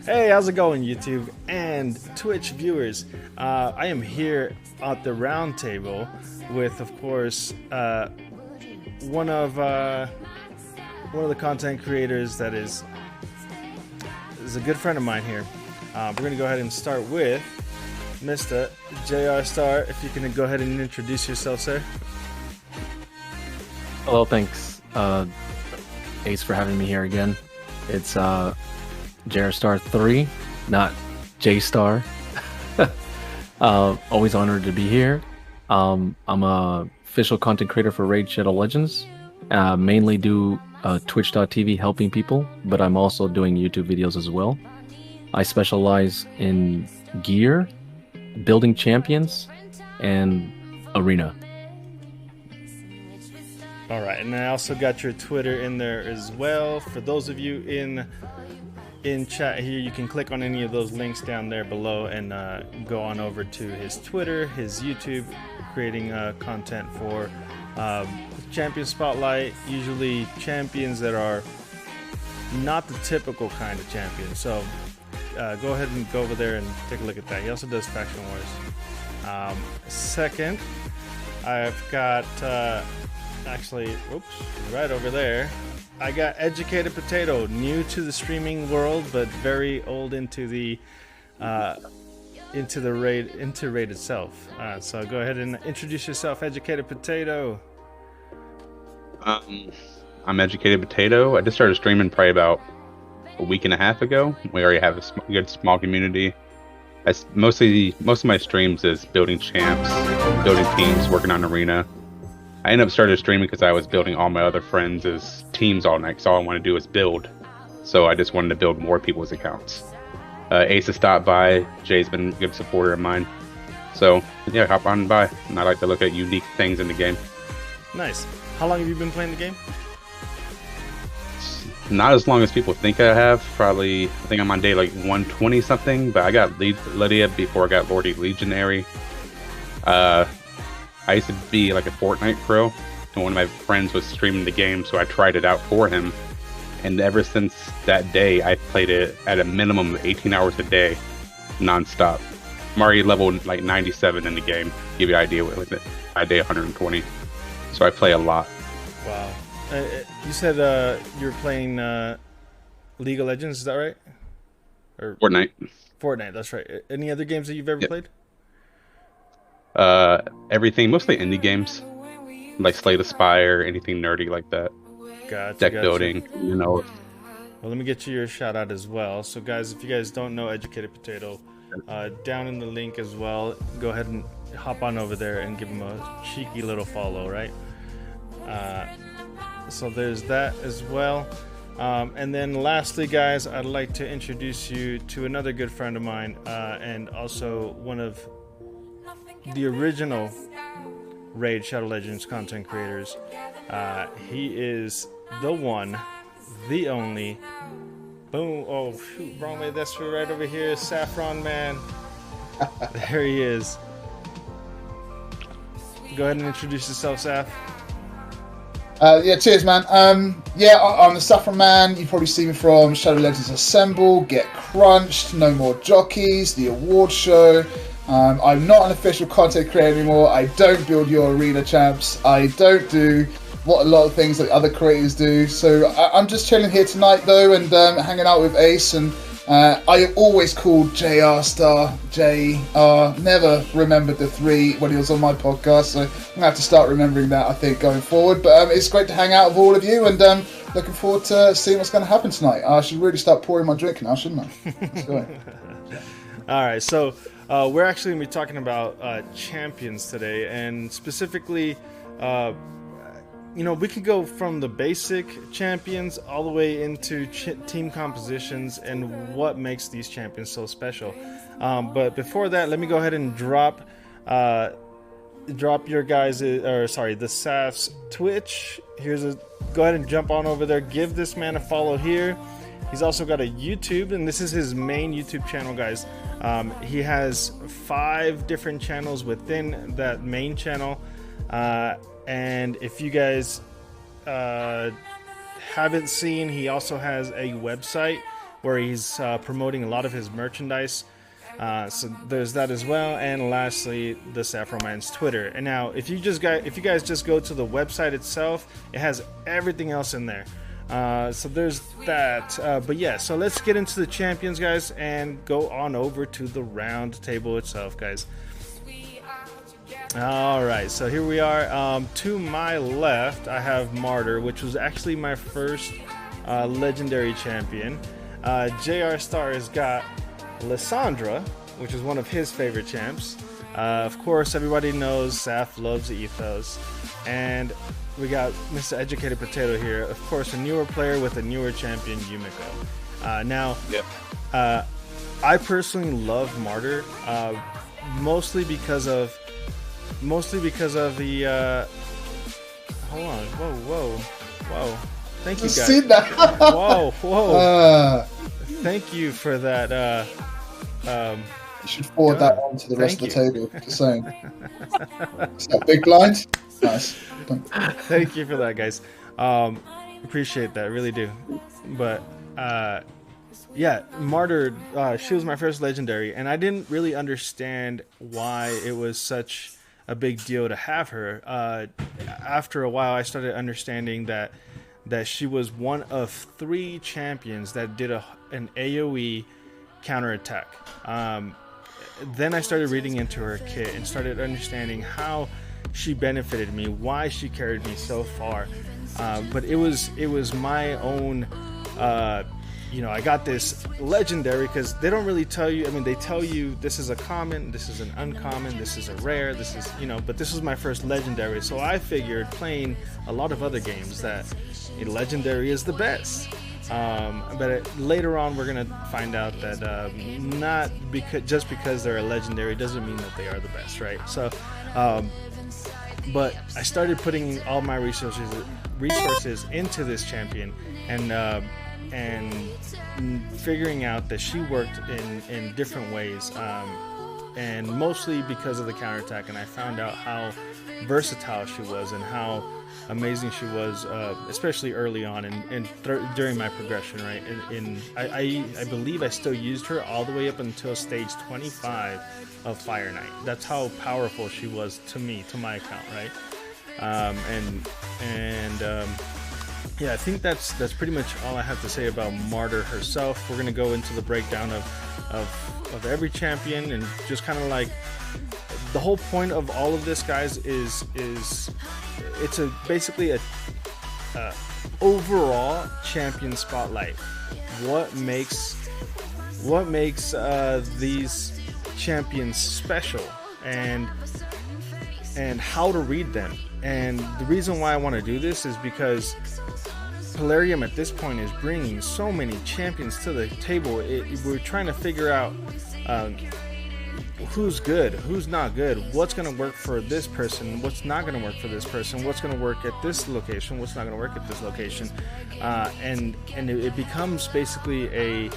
Hey, how's it going, YouTube and Twitch viewers? I am here at the round table with, of course, one of the content creators that is a good friend of mine here. We're gonna go ahead and start with Mr. JR Star. If you can go ahead and introduce yourself, sir. Hello, thanks, Ace, for having me here again. It's JR Star 3, not J Star. Always honored to be here. I'm a official content creator for Raid Shadow Legends. Mainly do Twitch.tv helping people, but I'm also doing YouTube videos as well. I specialize in gear, building champions, and arena. All right, and I also got your Twitter in there as well. For those of you in chat here, you can click on any of those links down there below and go on over to his Twitter, his YouTube, creating content for Champion Spotlight, usually champions that are not the typical kind of champion. So go ahead and go over there and take a look at that. He also does Faction Wars. Second, I've got actually, oops, right over there. I got Educated Potato, new to the streaming world, but very old into the raid itself. So go ahead and introduce yourself, Educated Potato. I'm Educated Potato. I just started streaming probably about a week and a half ago. We already have a good small community. Most of my streams is building champs, building teams, working on arena. I ended up starting streaming because I was building all my other friends' teams all night. So all I want to do is build. So I just wanted to build more people's accounts. Ace has stopped by. Jay's been a good supporter of mine. So yeah, hop on by. And I like to look at unique things in the game. Nice. How long have you been playing the game? Not as long as people think I have. Probably, I think I'm on day like 120 something. But I got Lydia before I got Lordy Legionary. I used to be like a Fortnite pro, and one of my friends was streaming the game, so I tried it out for him. And ever since that day, I played it at a minimum of 18 hours a day, non-stop. I'm already level like 97 in the game. Give you an idea with it. I day 120, so I play a lot. Wow. You said you were playing League of Legends, is that right? Or Fortnite. Fortnite, that's right. Any other games that you've ever played? Everything, mostly indie games, like Slay the Spire, anything nerdy like that. Gotcha, Deck building, you know. Well, let me get you your shout out as well. So guys, if you guys don't know Educated Potato, down in the link as well, go ahead and hop on over there and give him a cheeky little follow, right? So there's that as well. And then lastly, guys, I'd like to introduce you to another good friend of mine, and also one of the original Raid Shadow Legends content creators. He is the one, the only. Boom! Oh, shoot, wrong way. That's right over here. TheSaffronMan. There he is. Go ahead and introduce yourself, Saf. Yeah, cheers, man. I'm the TheSaffronMan. You've probably seen me from Shadow Legends Assemble, Get Crunched, No More Jockeys, The Award Show. I'm not an official content creator anymore. I don't build your arena champs. I don't do what a lot of things that other creators do. So I'm just chilling here tonight, though, and hanging out with Ace. And I always called JR Star JR. Never remembered the 3 when he was on my podcast. So I'm gonna have to start remembering that, I think, going forward. But it's great to hang out with all of you, and looking forward to seeing what's going to happen tonight. I should really start pouring my drink now, shouldn't I? Let's go. All right, so we're actually going to be talking about champions today, and specifically, we could go from the basic champions all the way into team compositions and what makes these champions so special. But before that, let me go ahead and drop your guys, the Saf's Twitch. Go ahead and jump on over there. Give this man a follow here. He's also got a YouTube, and this is his main YouTube channel, guys. He has 5 different channels within that main channel. And if you guys haven't seen, he also has a website where he's promoting a lot of his merchandise. So there's that as well. And lastly, TheSaffronMan's Twitter. And now, if you guys just go to the website itself, it has everything else in there. So there's that. But yeah, so let's get into the champions, guys, and go on over to the round table itself, guys. All right, so here we are. To my left, I have Martyr, which was actually my first legendary champion. JR Star has got Lissandra, which is one of his favorite champs. Of course, everybody knows Saf loves Ethos. And we got Mr. Educated Potato here. Of course, a newer player with a newer champion, Yumiko. Now, I personally love Martyr, mostly because of the hold on, whoa, thank you guys. See that? whoa thank you for that. You should forward that on to the rest of the table. Just saying. Is that big blind? Nice. Thank you for that, guys. Appreciate that, really do. But yeah, Martyr, she was my first legendary, and I didn't really understand why it was such a big deal to have her. After a while, I started understanding that she was one of 3 champions that did an AoE counterattack. Then I started reading into her kit and started understanding how she benefited me, why she carried me so far. But it was my own. I got this legendary because they don't really tell you. I mean, they tell you this is a common, this is an uncommon, this is a rare, this is, but this was my first legendary. So I figured, playing a lot of other games, that a legendary is the best. But later on, we're gonna find out that not just because they're a legendary doesn't mean that they are the best, right? So, but I started putting all my resources into this champion, and figuring out that she worked in different ways, and mostly because of the counterattack. And I found out how versatile she was and how amazing she was, especially early on and during my progression, right? I believe I still used her all the way up until stage 25 of Fire Knight. That's how powerful she was to me, to my account, right? Yeah, I think that's pretty much all I have to say about Martyr herself. We're gonna go into the breakdown of every champion, and just kind of like the whole point of all of this, guys, is it's basically a overall champion spotlight. What makes these champions special, and how to read them. And the reason why I want to do this is because Polarium at this point is bringing so many champions to the table. We're trying to figure out who's good, who's not good, what's going to work for this person, what's not going to work for this person, what's going to work at this location, what's not going to work at this location, and it becomes basically a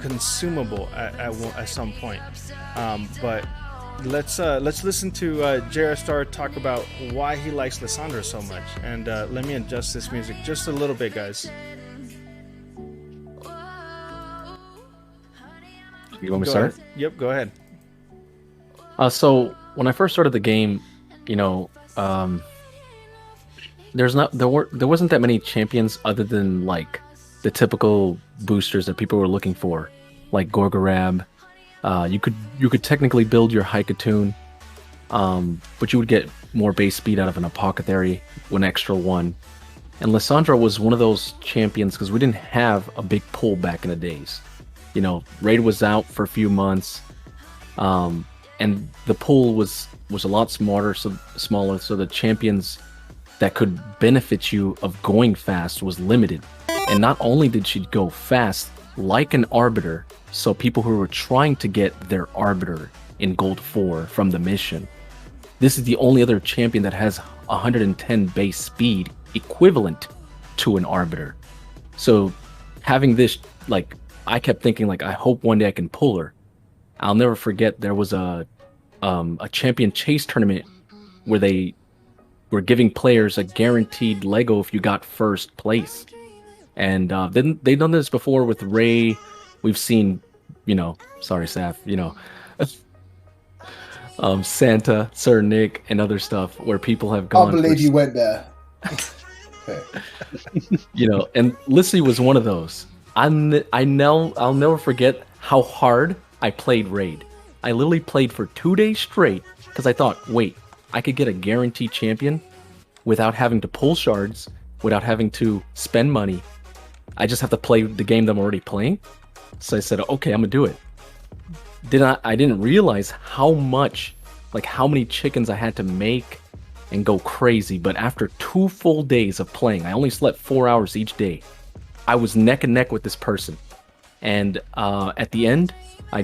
consumable at some point. But let's listen to JR Star talk about why he likes Lissandra so much. And let me adjust this music just a little bit, guys. You want me to start? Yep, go ahead. So when I first started the game, there wasn't that many champions other than like the typical boosters that people were looking for, like Gorgorab. You could technically build your Haikatoon, but you would get more base speed out of an Apothecary, an extra one. And Lissandra was one of those champions because we didn't have a big pull back in the days. Raid was out for a few months, and the pool was a lot smaller, so the champions that could benefit you of going fast was limited. And not only did she go fast like an Arbiter, so people who were trying to get their Arbiter in Gold 4 from the mission, this is the only other champion that has 110 base speed equivalent to an Arbiter. So having this, I kept thinking, I hope one day I can pull her. I'll never forget, there was a champion chase tournament where they were giving players a guaranteed Lego if you got first place. And then they've done this before with Ray. We've seen, sorry, Saf, Santa, Sir Nick, and other stuff where people have gone. I believe you went there. Okay. And Lissy was one of those. I'll never forget how hard I played Raid. I literally played for 2 days straight because I thought, wait, I could get a guaranteed champion without having to pull shards, without having to spend money. I just have to play the game that I'm already playing. So I said, okay, I'm gonna do it. I didn't realize how many chickens I had to make and go crazy. But after 2 full days of playing, I only slept 4 hours each day. I was neck and neck with this person. And at the end, I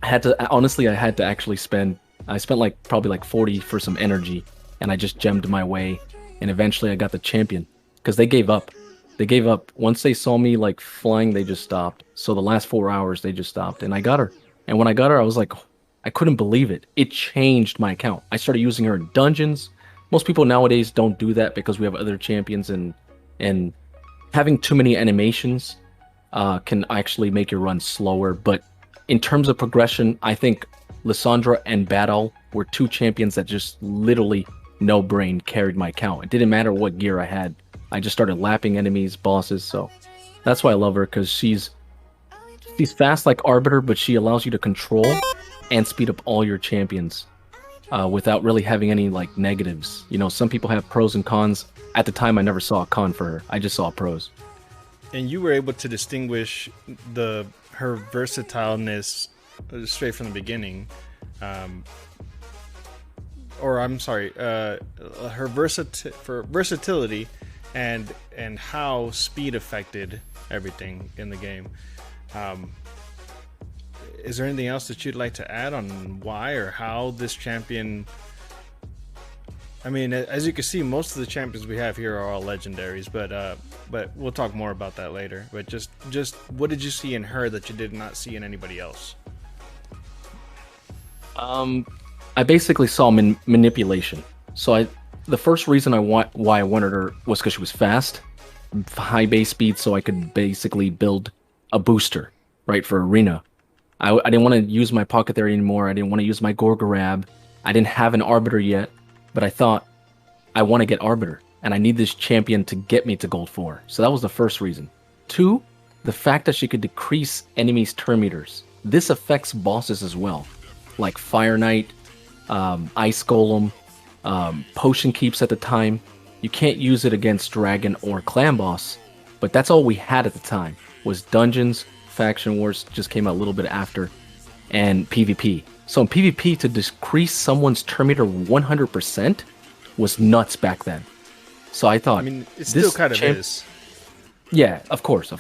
had to actually spend probably 40 for some energy, and I just gemmed my way, and eventually I got the champion because they gave up. Once they saw me flying, they just stopped. So the last 4 hours they just stopped, and I got her. And when I got her, I was like, I couldn't believe it. It changed my account. I started using her in dungeons. Most people nowadays don't do that because we have other champions, and having too many animations can actually make your run slower. But in terms of progression, I think Lissandra and Battle were 2 champions that just literally no brain carried my account. It didn't matter what gear I had. I just started lapping enemies, bosses. So that's why I love her, because she's fast like Arbiter, but she allows you to control and speed up all your champions without really having any negatives. Some people have pros and cons. At the time, I never saw a con for her. I just saw pros. And you were able to distinguish her versatileness straight from the beginning. Her versatility and how speed affected everything in the game. Is there anything else that you'd like to add on why or how this champion? I mean, as you can see, most of the champions we have here are all legendaries, but we'll talk more about that later. But just what did you see in her that you did not see in anybody else? I basically saw manipulation. So the first reason why I wanted her was because she was fast, high base speed, so I could basically build a booster, right, for arena. I didn't want to use my pocket there anymore. I didn't want to use my Gorgorab. I didn't have an Arbiter yet, but I thought I want to get Arbiter, and I need this champion to get me to Gold 4. So that was the first reason. 2, the fact that she could decrease enemies' turn meters. This affects bosses as well, like Fire Knight, Ice Golem, Potion Keeps at the time. You can't use it against Dragon or Clan Boss, but that's all we had at the time, was Dungeons. Faction Wars just came out a little bit after, and PvP. So in PvP, to decrease someone's turn meter 100% was nuts back then. So I thought, it still kind of is. Yeah, of course.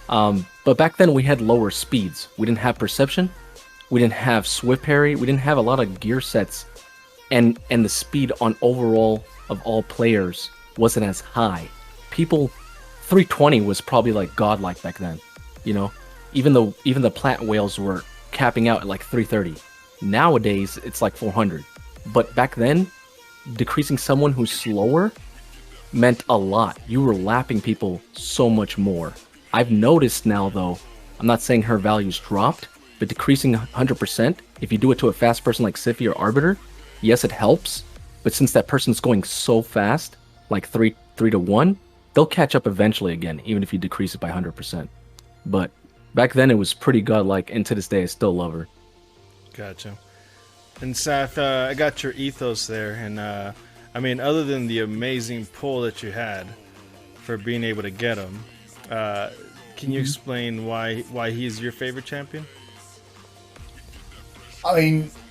But back then we had lower speeds. We didn't have perception. We didn't have swift parry. We didn't have a lot of gear sets, and the speed on overall of all players wasn't as high. 320 was probably godlike back then. Even the plant whales were capping out at 330. Nowadays it's 400. But back then, decreasing someone who's slower meant a lot. You were lapping people so much more. I've noticed now, though, I'm not saying her values dropped, but decreasing 100%, if you do it to a fast person like Siphi or Arbiter, yes, it helps. But since that person's going so fast, 3 to 1, they'll catch up eventually again, even if you decrease it by 100%. But back then it was pretty godlike, and to this day I still love her. Gotcha. And Saf, I got your ethos there, and other than the amazing pull that you had for being able to get him, can you explain why he's your favorite champion?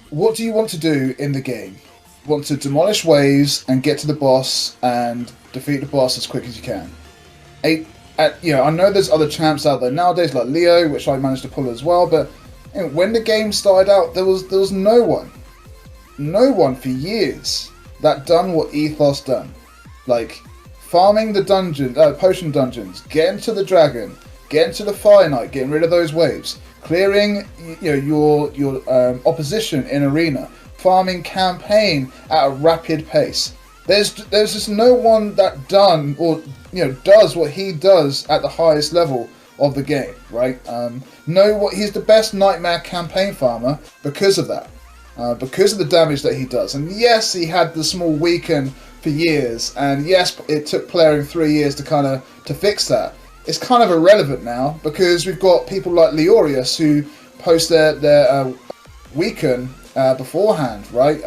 What do you want to do in the game? You want to demolish waves and get to the boss and defeat the boss as quick as you can. I know there's other champs out there nowadays, like Leo, which I managed to pull as well, but when the game started out, there was no one for years that done what Ethos done. Farming the potion dungeons, getting to the dragon, getting to the Fire Knight, getting rid of those waves, clearing your opposition in arena, farming campaign at a rapid pace. There's just no one that does what he does at the highest level of the game, right? He's the best Nightmare campaign farmer because of that, because of the damage that he does. And yes, he had the small weaken for years, and yes, it took Player 3 years to fix that. It's kind of irrelevant now because we've got people like Leorius who post their weaken beforehand, right?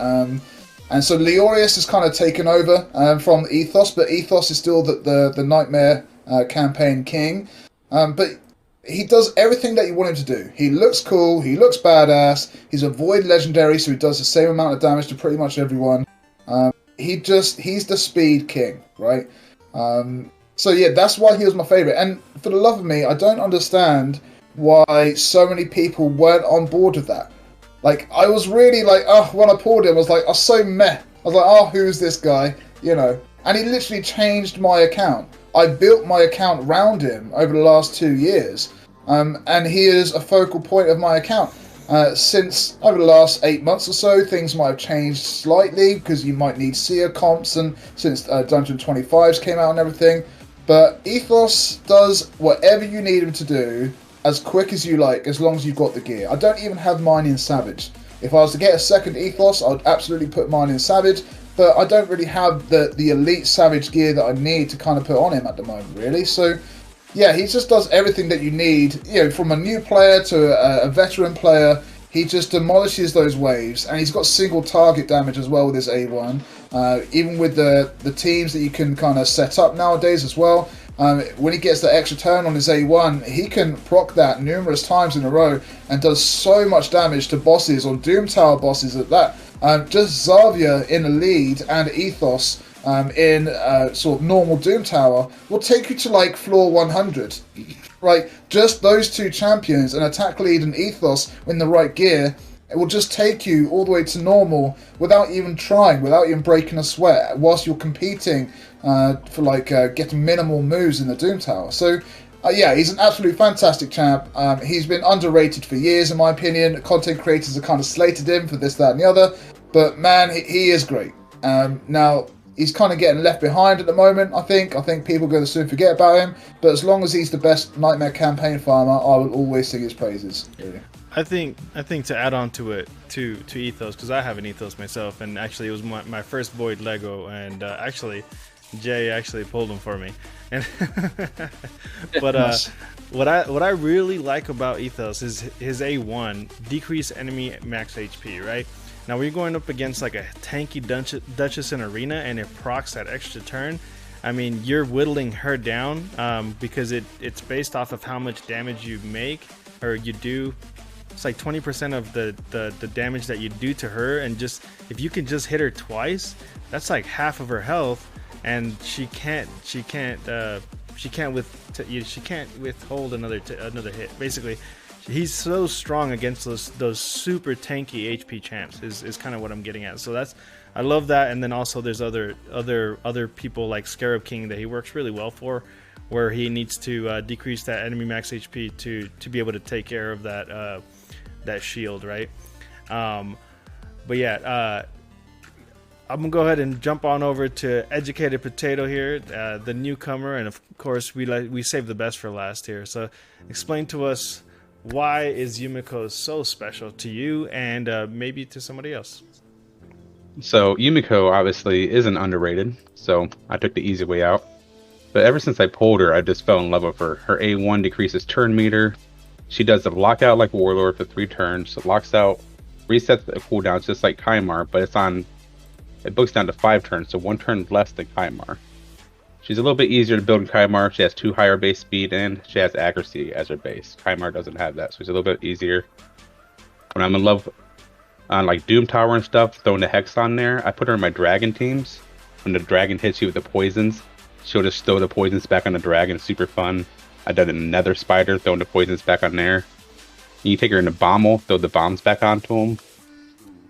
And so Leorius has kind of taken over from Ethos, but Ethos is still the Nightmare campaign king. But he does everything that you want him to do. He looks cool, he looks badass, he's a Void Legendary, so he does the same amount of damage to pretty much everyone. He's the speed king, right? So yeah, that's why he was my favourite. And for the love of me, I don't understand why so many people weren't on board with that. Like, I was really like, when I pulled him, I was so meh. I was like, who's this guy? And he literally changed my account. I built my account around him over the last 2 years. And he is a focal point of my account. Since over the last 8 months or so, things might have changed slightly because you might need seer comps, and since Dungeon 25s came out and everything. But Ethos does whatever you need him to do as quick as you like, as long as you've got the gear. I don't even have mine in Savage. If I was to get a second Ethos, I would absolutely put mine in Savage, but I don't really have the elite Savage gear that I need to kind of put on him at the moment, really. So yeah, he just does everything that you need, from a new player to a veteran player. He just demolishes those waves, and he's got single target damage as well with his A1. Even with the teams that you can kind of set up nowadays as well. When he gets the extra turn on his A1, he can proc that numerous times in a row and does so much damage to bosses or Doom Tower bosses at that. Just Xavier in the lead and Ethos in sort of normal Doom Tower will take you to like floor 100. Right, just those two champions, an attack lead and Ethos in the right gear, it will just take you all the way to normal without even trying, without even breaking a sweat, whilst you're competing for getting minimal moves in the Doom Tower. So yeah, he's an absolutely fantastic champ. He's been underrated for years, in my opinion. Content creators have kind of slated him for this, that, and the other. But man, he is great. Now, he's kind of getting left behind at the moment, I think. I think people are going to soon forget about him. But as long as he's the best Nightmare campaign farmer, I will always sing his praises. Really. I think to add on to it, to Ethos, because I have an Ethos myself, and actually it was my first Void Lego, and actually Jay actually pulled them for me. And but what I really like about Ethos is his A1 decrease enemy max HP, right? Now we're going up against like a tanky Duchess in Arena, and it procs that extra turn. I mean, you're whittling her down because it's based off of how much damage you make or you do. It's like 20% of the damage that you do to her, and just if you can just hit her twice, that's like half of her health, and she can't withhold another hit. Basically, he's so strong against those super tanky HP champs is kind of what I'm getting at. So I love that. And then also there's other people like Scarab King that he works really well for, where he needs to decrease that enemy max HP to be able to take care of that shield, right? But yeah, I'm gonna go ahead and jump on over to Educated Potato here, the newcomer, and of course we saved the best for last here. So explain to us, why is Yumiko so special to you and maybe to somebody else? So Yumiko obviously isn't underrated, so I took the easy way out. But ever since I pulled her, I just fell in love with her. Her A1 decreases turn meter. She does the lockout like Warlord for 3 turns. So locks out, resets the cooldowns just like Kaimar, but it books down to 5 turns, so 1 turn less than Kaimar. She's a little bit easier to build in Kaimar. She has 2 higher base speed and she has accuracy as her base. Kaimar doesn't have that, so it's a little bit easier. When I'm in love on like Doom Tower and stuff, throwing the Hex on there, I put her in my dragon teams. When the dragon hits you with the poisons, she'll just throw the poisons back on the dragon. It's super fun. I done a Nether Spider, throwing the poisons back on there. You take her in the Bommel, throw the bombs back onto him.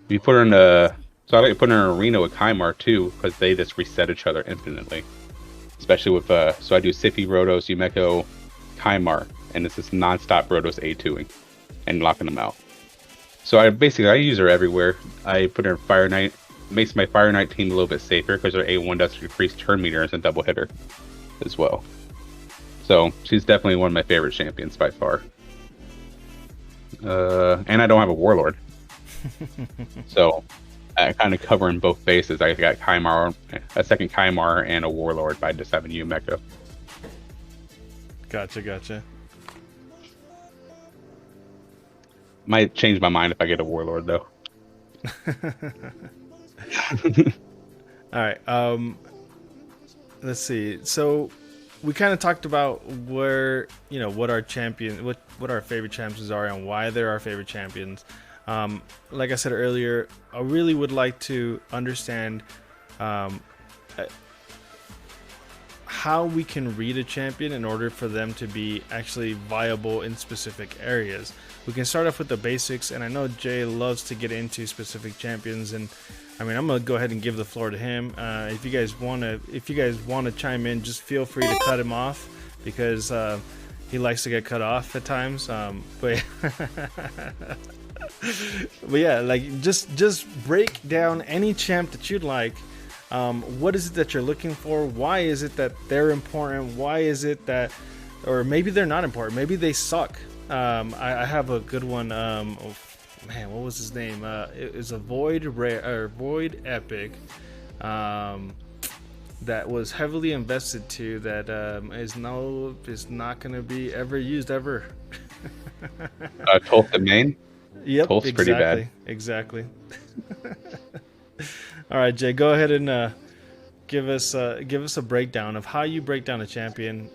You put her in the... So I like to put her in an arena with Kaimar too, because they just reset each other infinitely. Especially with, so I do Siphi, Rotos, Yumeko, Kaimar, and it's just non-stop Rotos A2ing and locking them out. So I use her everywhere. I put her in Fire Knight. makes my Fire Knight team a little bit safer because their A1 does increase turn meter as a double hitter as well. So she's definitely one of my favorite champions by far. And I don't have a Warlord. So I kind of covering both bases. I got Kymar, a second Kymar, and a Warlord by just having Mecha. Gotcha. Might change my mind if I get a Warlord though. All right. Let's see. So we kind of talked about where, what our champion, what our favorite champions are and why they're our favorite champions. Like I said earlier, I really would like to understand how we can read a champion in order for them to be actually viable in specific areas. We can start off with the basics, and I know Jay loves to get into specific champions, and I mean, I'm gonna go ahead and give the floor to him. If you guys want to chime in, just feel free to cut him off, because he likes to get cut off at times. But yeah, like just break down any champ that you'd like. What is it that you're looking for? Why is it that they're important? Why is it that, or maybe they're not important? Maybe they suck. I have a good one. Oh, man, what was his name? It was a Void Epic that was heavily invested to, that is not going to be ever used ever. Tulsa main. Yep, Tulsa's exactly, pretty bad. Exactly. All right, Jay, go ahead and give us a breakdown of how you break down a champion,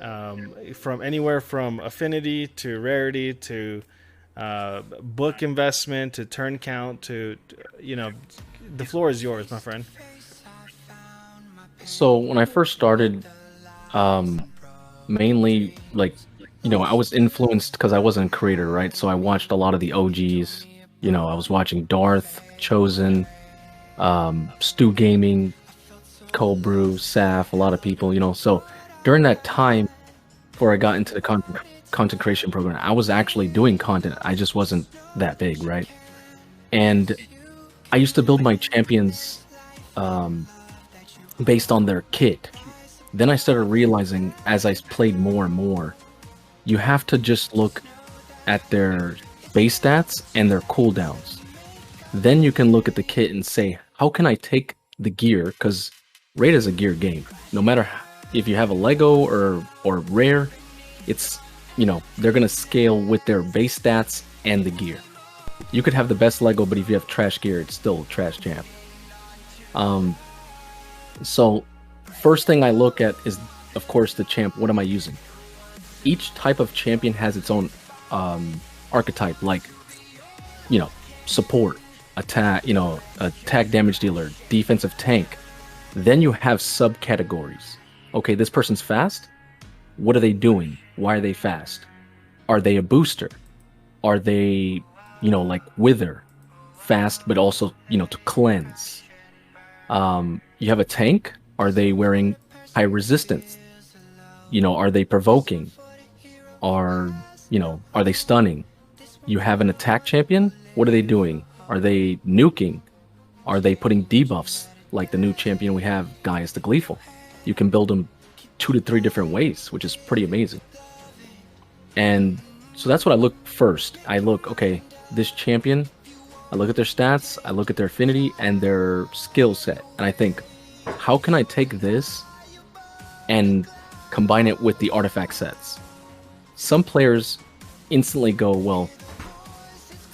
from anywhere from affinity to rarity to book investment to turn count to, the floor is yours, my friend. So when I first started, mainly I was influenced because I wasn't a creator, right? So I watched a lot of the OGs. I was watching Darth, Chosen, Stu Gaming, Cold Brew, Saf, a lot of people, so during that time before I got into the content creation program, I was actually doing content. I just wasn't that big, right? And I used to build my champions based on their kit. Then I started realizing, as I played more and more, you have to just look at their base stats and their cooldowns. Then you can look at the kit and say, how can I take the gear? Because Raid is a gear game. No matter if you have a Lego or rare, it's, they're going to scale with their base stats and the gear. You could have the best Lego, but if you have trash gear, it's still a trash champ. So first thing I look at is, of course, the champ. What am I using? Each type of champion has its own archetype, like, support, attack, attack damage dealer, defensive tank. Then you have subcategories. Okay, this person's fast. What are they doing? Why are they fast? Are they a booster? Are they, like Wither, fast, but also, to cleanse? You have a tank. Are they wearing high resistance? Are they provoking? Are they stunning? You have an attack champion. What are they doing? Are they nuking? Are they putting debuffs? Like the new champion we have, Gaius the Gleeful. You can build them 2 to 3 different ways, which is pretty amazing. And so that's what I look first. I look, okay, this champion, I look at their stats, I look at their affinity and their skill set. And I think, how can I take this and combine it with the artifact sets? Some players instantly go, well,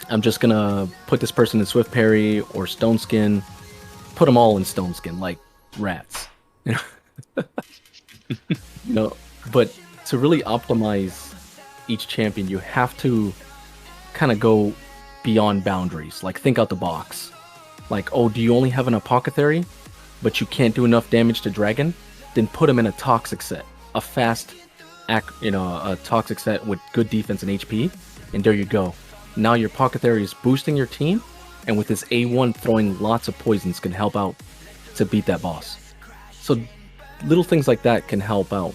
I'm just gonna put this person in Swift Parry or Stone Skin, put them all in Stone Skin like rats. But to really optimize each champion, you have to kind of go beyond boundaries. Like, think out the box. Like, oh, do you only have an Apothecary, but you can't do enough damage to Dragon? Then put him in a Toxic set, a fast, a Toxic set with good defense and HP, and there you go. Now your Apothecary is boosting your team, and with his A1 throwing lots of poisons can help out to beat that boss. So little things like that can help out.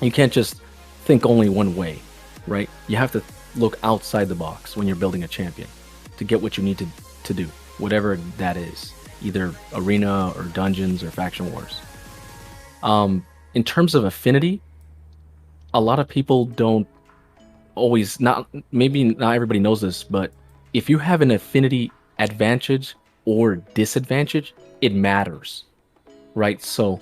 You can't just think only one way, right? You have to look outside the box when you're building a champion to get what you need to do, whatever that is. either arena or dungeons or faction wars. In terms of affinity, a lot of people don't always, maybe not everybody knows this, but if you have an affinity advantage or disadvantage, it matters, right? So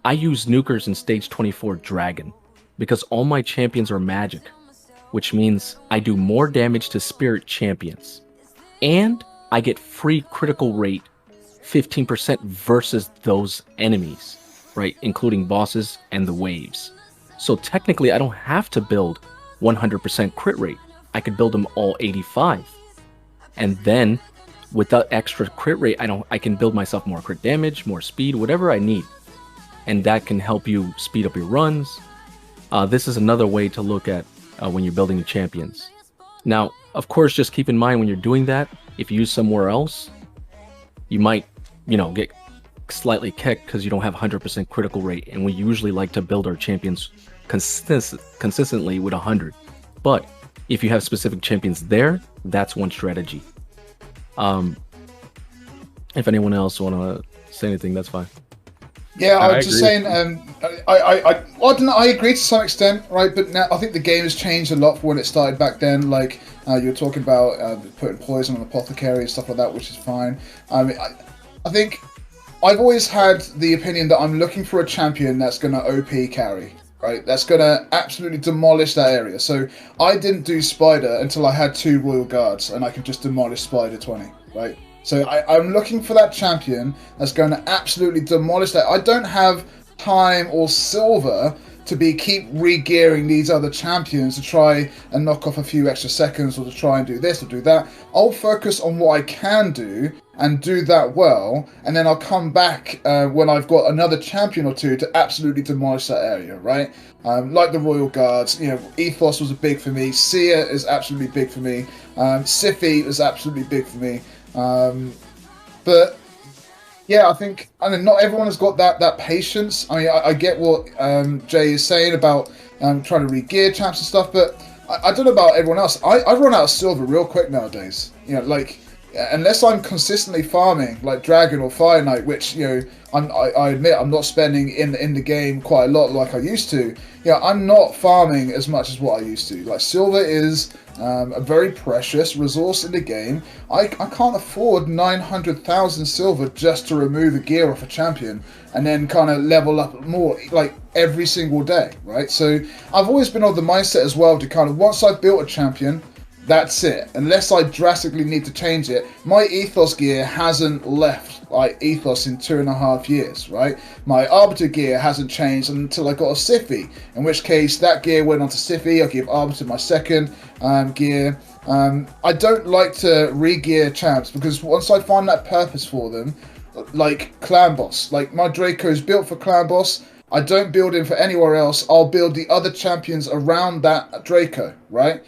I use nukers in stage 24 dragon because all my champions are magic, which means I do more damage to spirit champions, and I get free critical rate 15% versus those enemies, right? Including bosses and the waves. So technically, I don't have to build 100% crit rate. I could build them all 85. And then with that extra crit rate, I can build myself more crit damage, more speed, whatever I need. And that can help you speed up your runs. This is another way to look at when you're building champions. Now, of course, just keep in mind when you're doing that, if you use somewhere else, you might, get slightly kicked because you don't have 100% critical rate. And we usually like to build our champions consistently with 100. But if you have specific champions there, that's one strategy. If anyone else want to say anything, that's fine. Yeah, I was just agree. saying. I don't know, I agree to some extent, right? But now I think the game has changed a lot from when it started back then. Like you were talking about putting poison on apothecary and stuff like that, which is fine. I think I've always had the opinion that I'm looking for a champion that's going to OP carry, right? That's going to absolutely demolish that area. So I didn't do Spider until I had 2 Royal Guards, and I could just demolish Spider 20, right? So I'm looking for that champion that's going to absolutely demolish that. I don't have time or silver to keep re-gearing these other champions to try and knock off a few extra seconds, or to try and do this or do that. I'll focus on what I can do and do that well, and then I'll come back when I've got another champion or two to absolutely demolish that area, right? Like the Royal Guards, Ethos was big for me. Seer is absolutely big for me. Siphi is absolutely big for me. But yeah, I mean, not everyone has got that patience. I mean, I get what Jay is saying about trying to re-gear champs and stuff, but I don't know about everyone else. I run out of silver real quick nowadays. Like, unless I'm consistently farming like Dragon or Fire Knight, which I admit I'm not spending in the game quite a lot like I used to. I'm not farming as much as what I used to. Like, silver is a very precious resource in the game. I can't afford 900,000 silver just to remove a gear off a champion and then kind of level up more like every single day, right? So I've always been on the mindset as well to kind of, once I've built a champion, that's it. Unless I drastically need to change it. My Ethos gear hasn't left like Ethos in 2.5 years, right? My Arbiter gear hasn't changed until I got a Siphi, in which case that gear went on to Siphi. I give Arbiter my second gear. I don't like to re-gear champs because once I find that purpose for them, like Clan Boss, like my Draco is built for Clan Boss. I don't build him for anywhere else. I'll build the other champions around that Draco, right?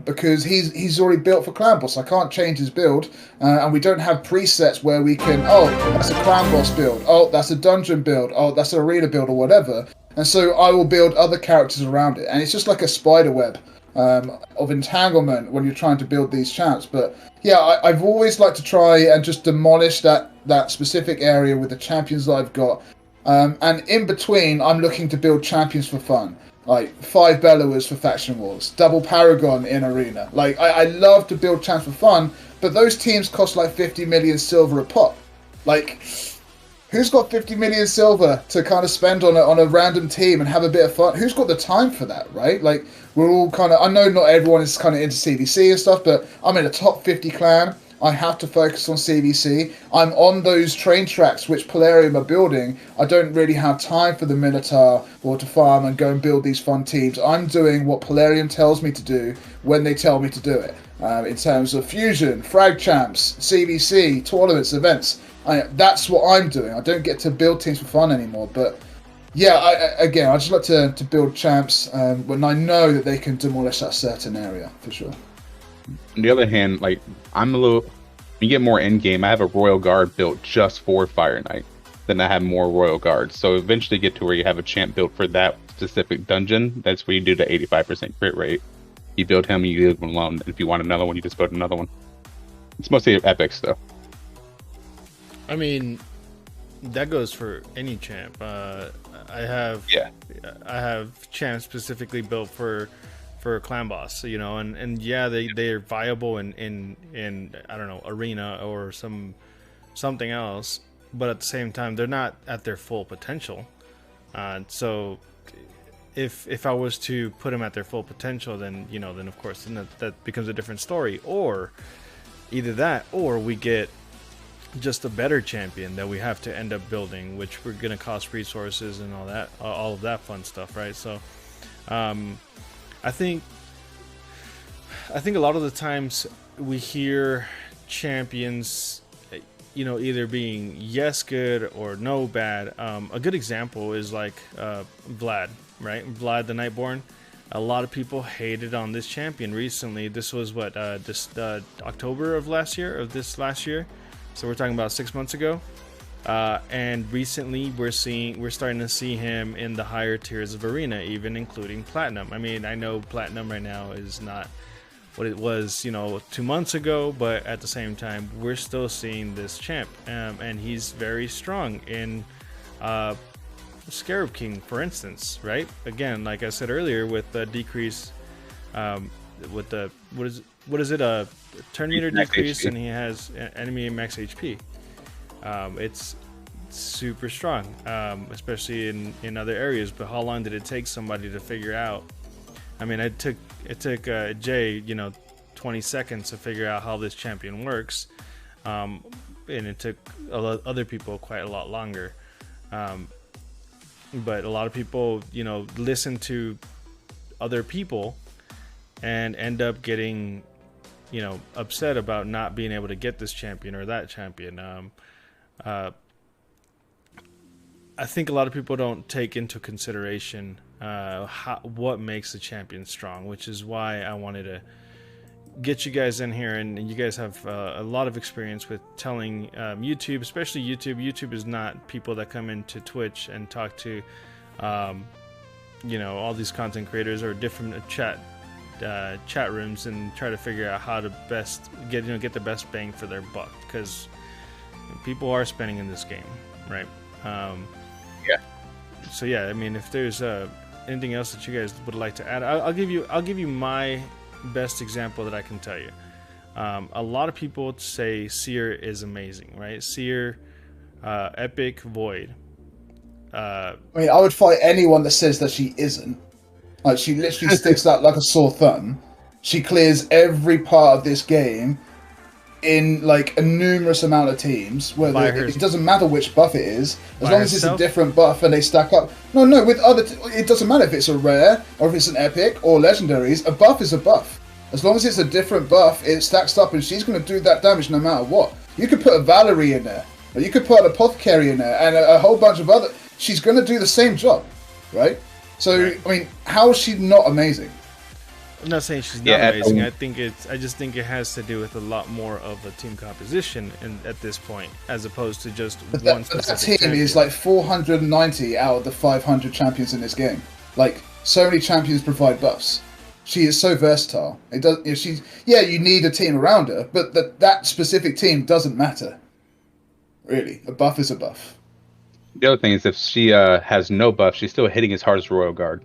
Because he's already built for Clan Boss. I can't change his build, and we don't have presets where we can, that's a Clan Boss build, that's a dungeon build, that's an arena build or whatever. And so I will build other characters around it, and it's just like a spider web of entanglement when you're trying to build these champs. But yeah, I've always liked to try and just demolish that specific area with the champions that I've got. And in between, I'm looking to build champions for fun. Like 5 Bellowers for Faction Wars, double Paragon in Arena. Like, I love to build champs for fun, but those teams cost like 50 million silver a pop. Like, who's got 50 million silver to kind of spend on a random team and have a bit of fun? Who's got the time for that, right? Like, we're all kind of, I know not everyone is kind of into CVC and stuff, but I'm in a top 50 clan. I have to focus on CVC. I'm on those train tracks which Polarium are building. I don't really have time for the Minotaur or to farm and go and build these fun teams. I'm doing what Polarium tells me to do when they tell me to do it. In terms of Fusion, Frag Champs, CVC, tournaments, events. That's what I'm doing. I don't get to build teams for fun anymore. But yeah, I just like to build champs when I know that they can demolish that certain area, for sure. On the other hand, like, I'm a little, when you get more end game, I have a Royal Guard built just for Fire Knight. Then I have more Royal Guards. So eventually get to where you have a champ built for that specific dungeon. That's where you do the 85% crit rate. You build him, you leave him alone. If you want another one, you just build another one. It's mostly epics though. I mean, that goes for any champ. I have champs specifically built for clan boss, you know, and yeah, they're viable in I don't know, arena or something else, but at the same time they're not at their full potential. So if I was to put them at their full potential, then of course that becomes a different story. Or either that, or we get just a better champion that we have to end up building, which we're gonna cost resources and all of that fun stuff, right? So I think a lot of the times we hear champions, either being yes good or no bad. A good example is like Vlad, right? Vlad the Nightborn. A lot of people hated on this champion recently. This was October of this last year. So we're talking about 6 months ago. And recently we're starting to see him in the higher tiers of arena, even including platinum. I mean, I know platinum right now is not what it was, 2 months ago, but at the same time, we're still seeing this champ, and he's very strong in Scarab King, for instance, right? Again, like I said earlier, with the decrease, with the what is it? A turn meter decrease, and he has enemy max HP. It's super strong, especially in other areas. But how long did it take somebody to figure out? I mean, it took Jay, 20 seconds to figure out how this champion works, and it took other people quite a lot longer. But a lot of people, listen to other people and end up getting, upset about not being able to get this champion or that champion. I think a lot of people don't take into consideration what makes a champion strong, which is why I wanted to get you guys in here, and you guys have a lot of experience with telling YouTube, especially YouTube. YouTube is not people that come into Twitch and talk to all these content creators or different chat rooms and try to figure out how to best get the best bang for their buck, because people are spending in this game, right? So yeah, I mean, if there's anything else that you guys would like to add, I'll give you my best example that I can tell you. A lot of people say Seer is amazing, right? Seer, Epic, Void. I mean, I would fight anyone that says that she isn't. Like, she literally sticks out like a sore thumb. She clears every part of this game in like a numerous amount of teams, where it doesn't matter which buff it is, as long as it's a different buff and they stack up. No, with other, it doesn't matter if it's a rare or if it's an epic or legendaries. A buff is a buff. As long as it's a different buff, it stacks up, and she's going to do that damage no matter what. You could put a Valerie in there, or you could put an Apothecary in there, and a whole bunch of other. She's going to do the same job, right? So, right. I mean, how is she not amazing? I'm not saying she's not amazing. I just think it has to do with a lot more of a team composition at this point, as opposed to just one specific that team champion. Is like 490 out of the 500 champions in this game. Like, so many champions provide buffs. She is so versatile. It does. You need a team around her, but that specific team doesn't matter. Really, a buff is a buff. The other thing is, if she has no buff, she's still hitting as hard as Royal Guard.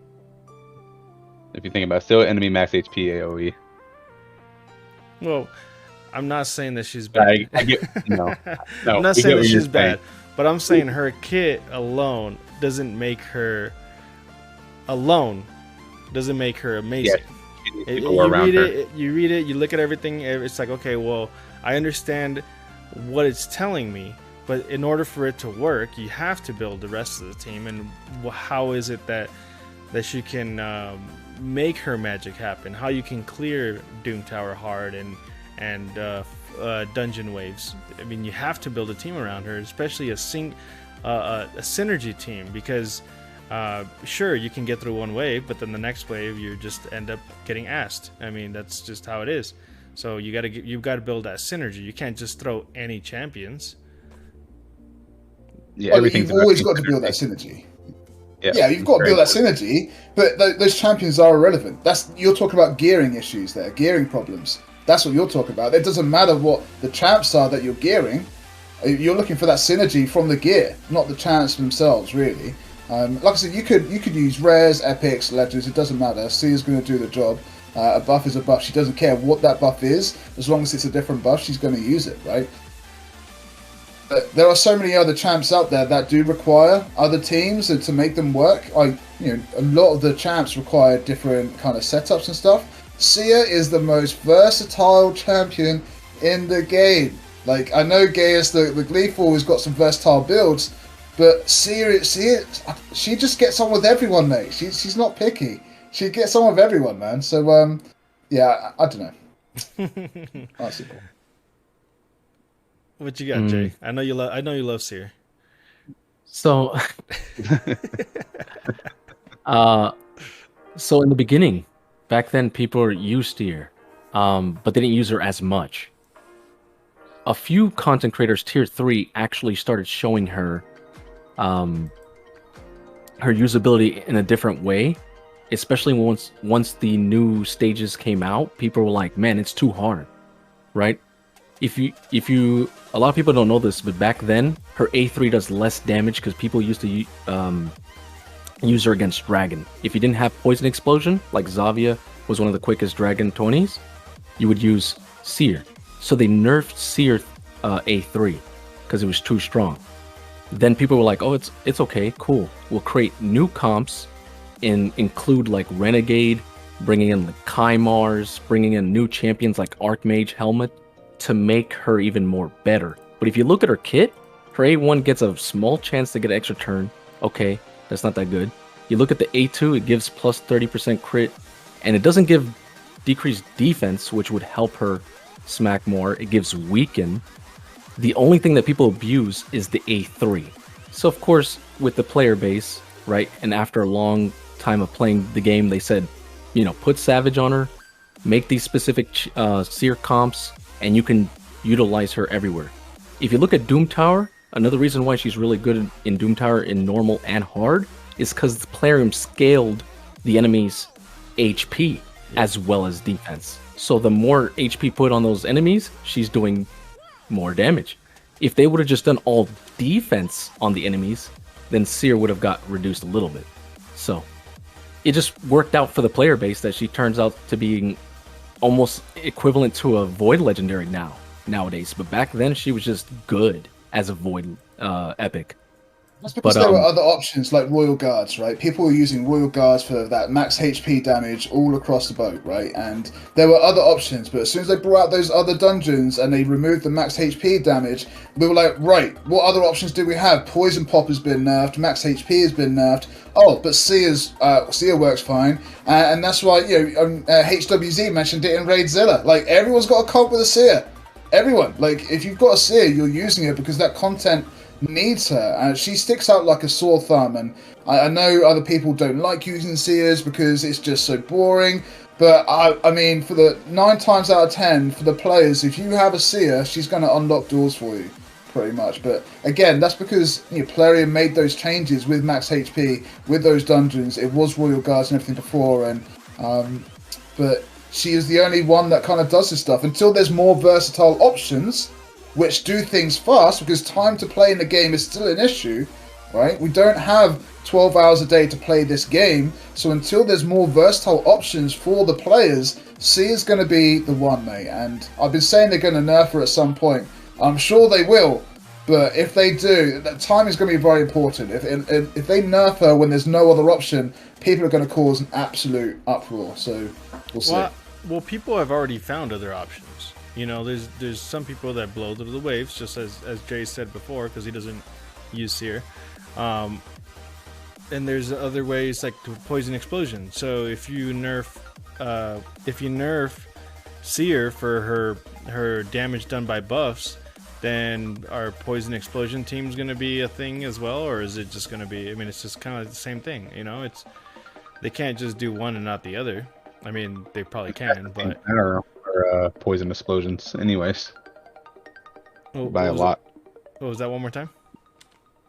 If you think about it, still enemy max HP AoE. Well, I'm not saying that she's bad. No, I'm not saying that she's bad, but I'm saying her kit alone doesn't make her amazing. Yeah, you read it, you look at everything, it's like, okay, well, I understand what it's telling me, but in order for it to work, you have to build the rest of the team. And how is it that she can make her magic happen? How you can clear Doom Tower hard and dungeon waves? I mean, you have to build a team around her, especially a synergy team, because sure, you can get through one wave, but then the next wave you just end up getting assed. I mean, that's just how it is. So you've got to build that synergy. You can't just throw any champions. Yeah, you've always got to build that synergy. Yeah, you've got to build that synergy, but those champions are irrelevant. You're talking about gearing issues there, gearing problems. That's what you're talking about. It doesn't matter what the champs are that you're gearing. You're looking for that synergy from the gear, not the champs themselves, really. Like I said, you could use rares, epics, legends. It doesn't matter. Seer's going to do the job. A buff is a buff. She doesn't care what that buff is, as long as it's a different buff. She's going to use it, right? But there are so many other champs out there that do require other teams and to make them work. A lot of the champs require different kind of setups and stuff. Seer is the most versatile champion in the game. Like, I know Gaius the Gleeful has got some versatile builds, but Seer, she just gets on with everyone, mate. She's not picky. She gets on with everyone, man. So, yeah, I don't know. That's simple. What you got, Jay? I know you love Seer. So, so in the beginning, back then, people used Seer, but they didn't use her as much. A few content creators, tier 3, actually started showing her her usability in a different way, especially once the new stages came out. People were like, man, it's too hard, right? If you a lot of people don't know this, but back then her A3 does less damage because people used to use her against dragon. If you didn't have poison explosion, like Zavia was one of the quickest dragon 20s, you would use Seer. So they nerfed Seer A3 because it was too strong. Then people were like, oh, it's okay, cool. We'll create new comps and include like Renegade, bringing in like Kymars, bringing in new champions like Archmage Helmet to make her even more better. But if you look at her kit, her A1 gets a small chance to get an extra turn. Okay, that's not that good. You look at the A2, it gives plus 30% crit, and it doesn't give decreased defense, which would help her smack more. It gives weaken. The only thing that people abuse is the A3. So of course, with the player base, right, and after a long time of playing the game, they said, put Savage on her, make these specific Seer comps, and you can utilize her everywhere. If you look at Doom Tower, another reason why she's really good in Doom Tower in normal and hard is because the Plarium scaled the enemy's HP as well as defense. So the more HP put on those enemies, she's doing more damage. If they would have just done all defense on the enemies, then Seer would have got reduced a little bit. So it just worked out for the player base that she turns out to being almost equivalent to a Void Legendary nowadays. But back then she was just good as a Void epic. That's because there were other options like Royal Guards, right? People were using Royal Guards for that max HP damage all across the boat, right? And there were other options, but as soon as they brought out those other dungeons and they removed the max HP damage, we were like, right, what other options do we have? Poison Pop has been nerfed, max HP has been nerfed. Oh, but Seer works fine, and that's why HWZ mentioned it in Raidzilla. Like, everyone's got a comp with a Seer. Everyone, like, if you've got a Seer, you're using it because that content needs her, and she sticks out like a sore thumb. And I know other people don't like using Seers because it's just so boring, but I mean, for the 9 times out of 10 for the players, if you have a Seer, she's going to unlock doors for you pretty much. But again, that's because Plarium made those changes with max HP, with those dungeons. It was Royal Guards and everything before, and but she is the only one that kind of does this stuff until there's more versatile options which do things fast, because time to play in the game is still an issue, right? We don't have 12 hours a day to play this game, so until there's more versatile options for the players, C is going to be the one, mate. And I've been saying they're going to nerf her at some point. I'm sure they will, but if they do, that time is going to be very important. If they nerf her when there's no other option, people are going to cause an absolute uproar, so we'll see. Well, people have already found other options. There's some people that blow through the waves, just as Jay said before, because he doesn't use Seer. And there's other ways like Poison Explosion. So if you nerf Seer for her damage done by buffs, then our Poison Explosion team's going to be a thing as well, or is it just going to be? I mean, it's just kind of the same thing. They can't just do one and not the other. I mean, they probably can, but I don't know. Poison explosions, anyways, by a lot. What was that? One more time.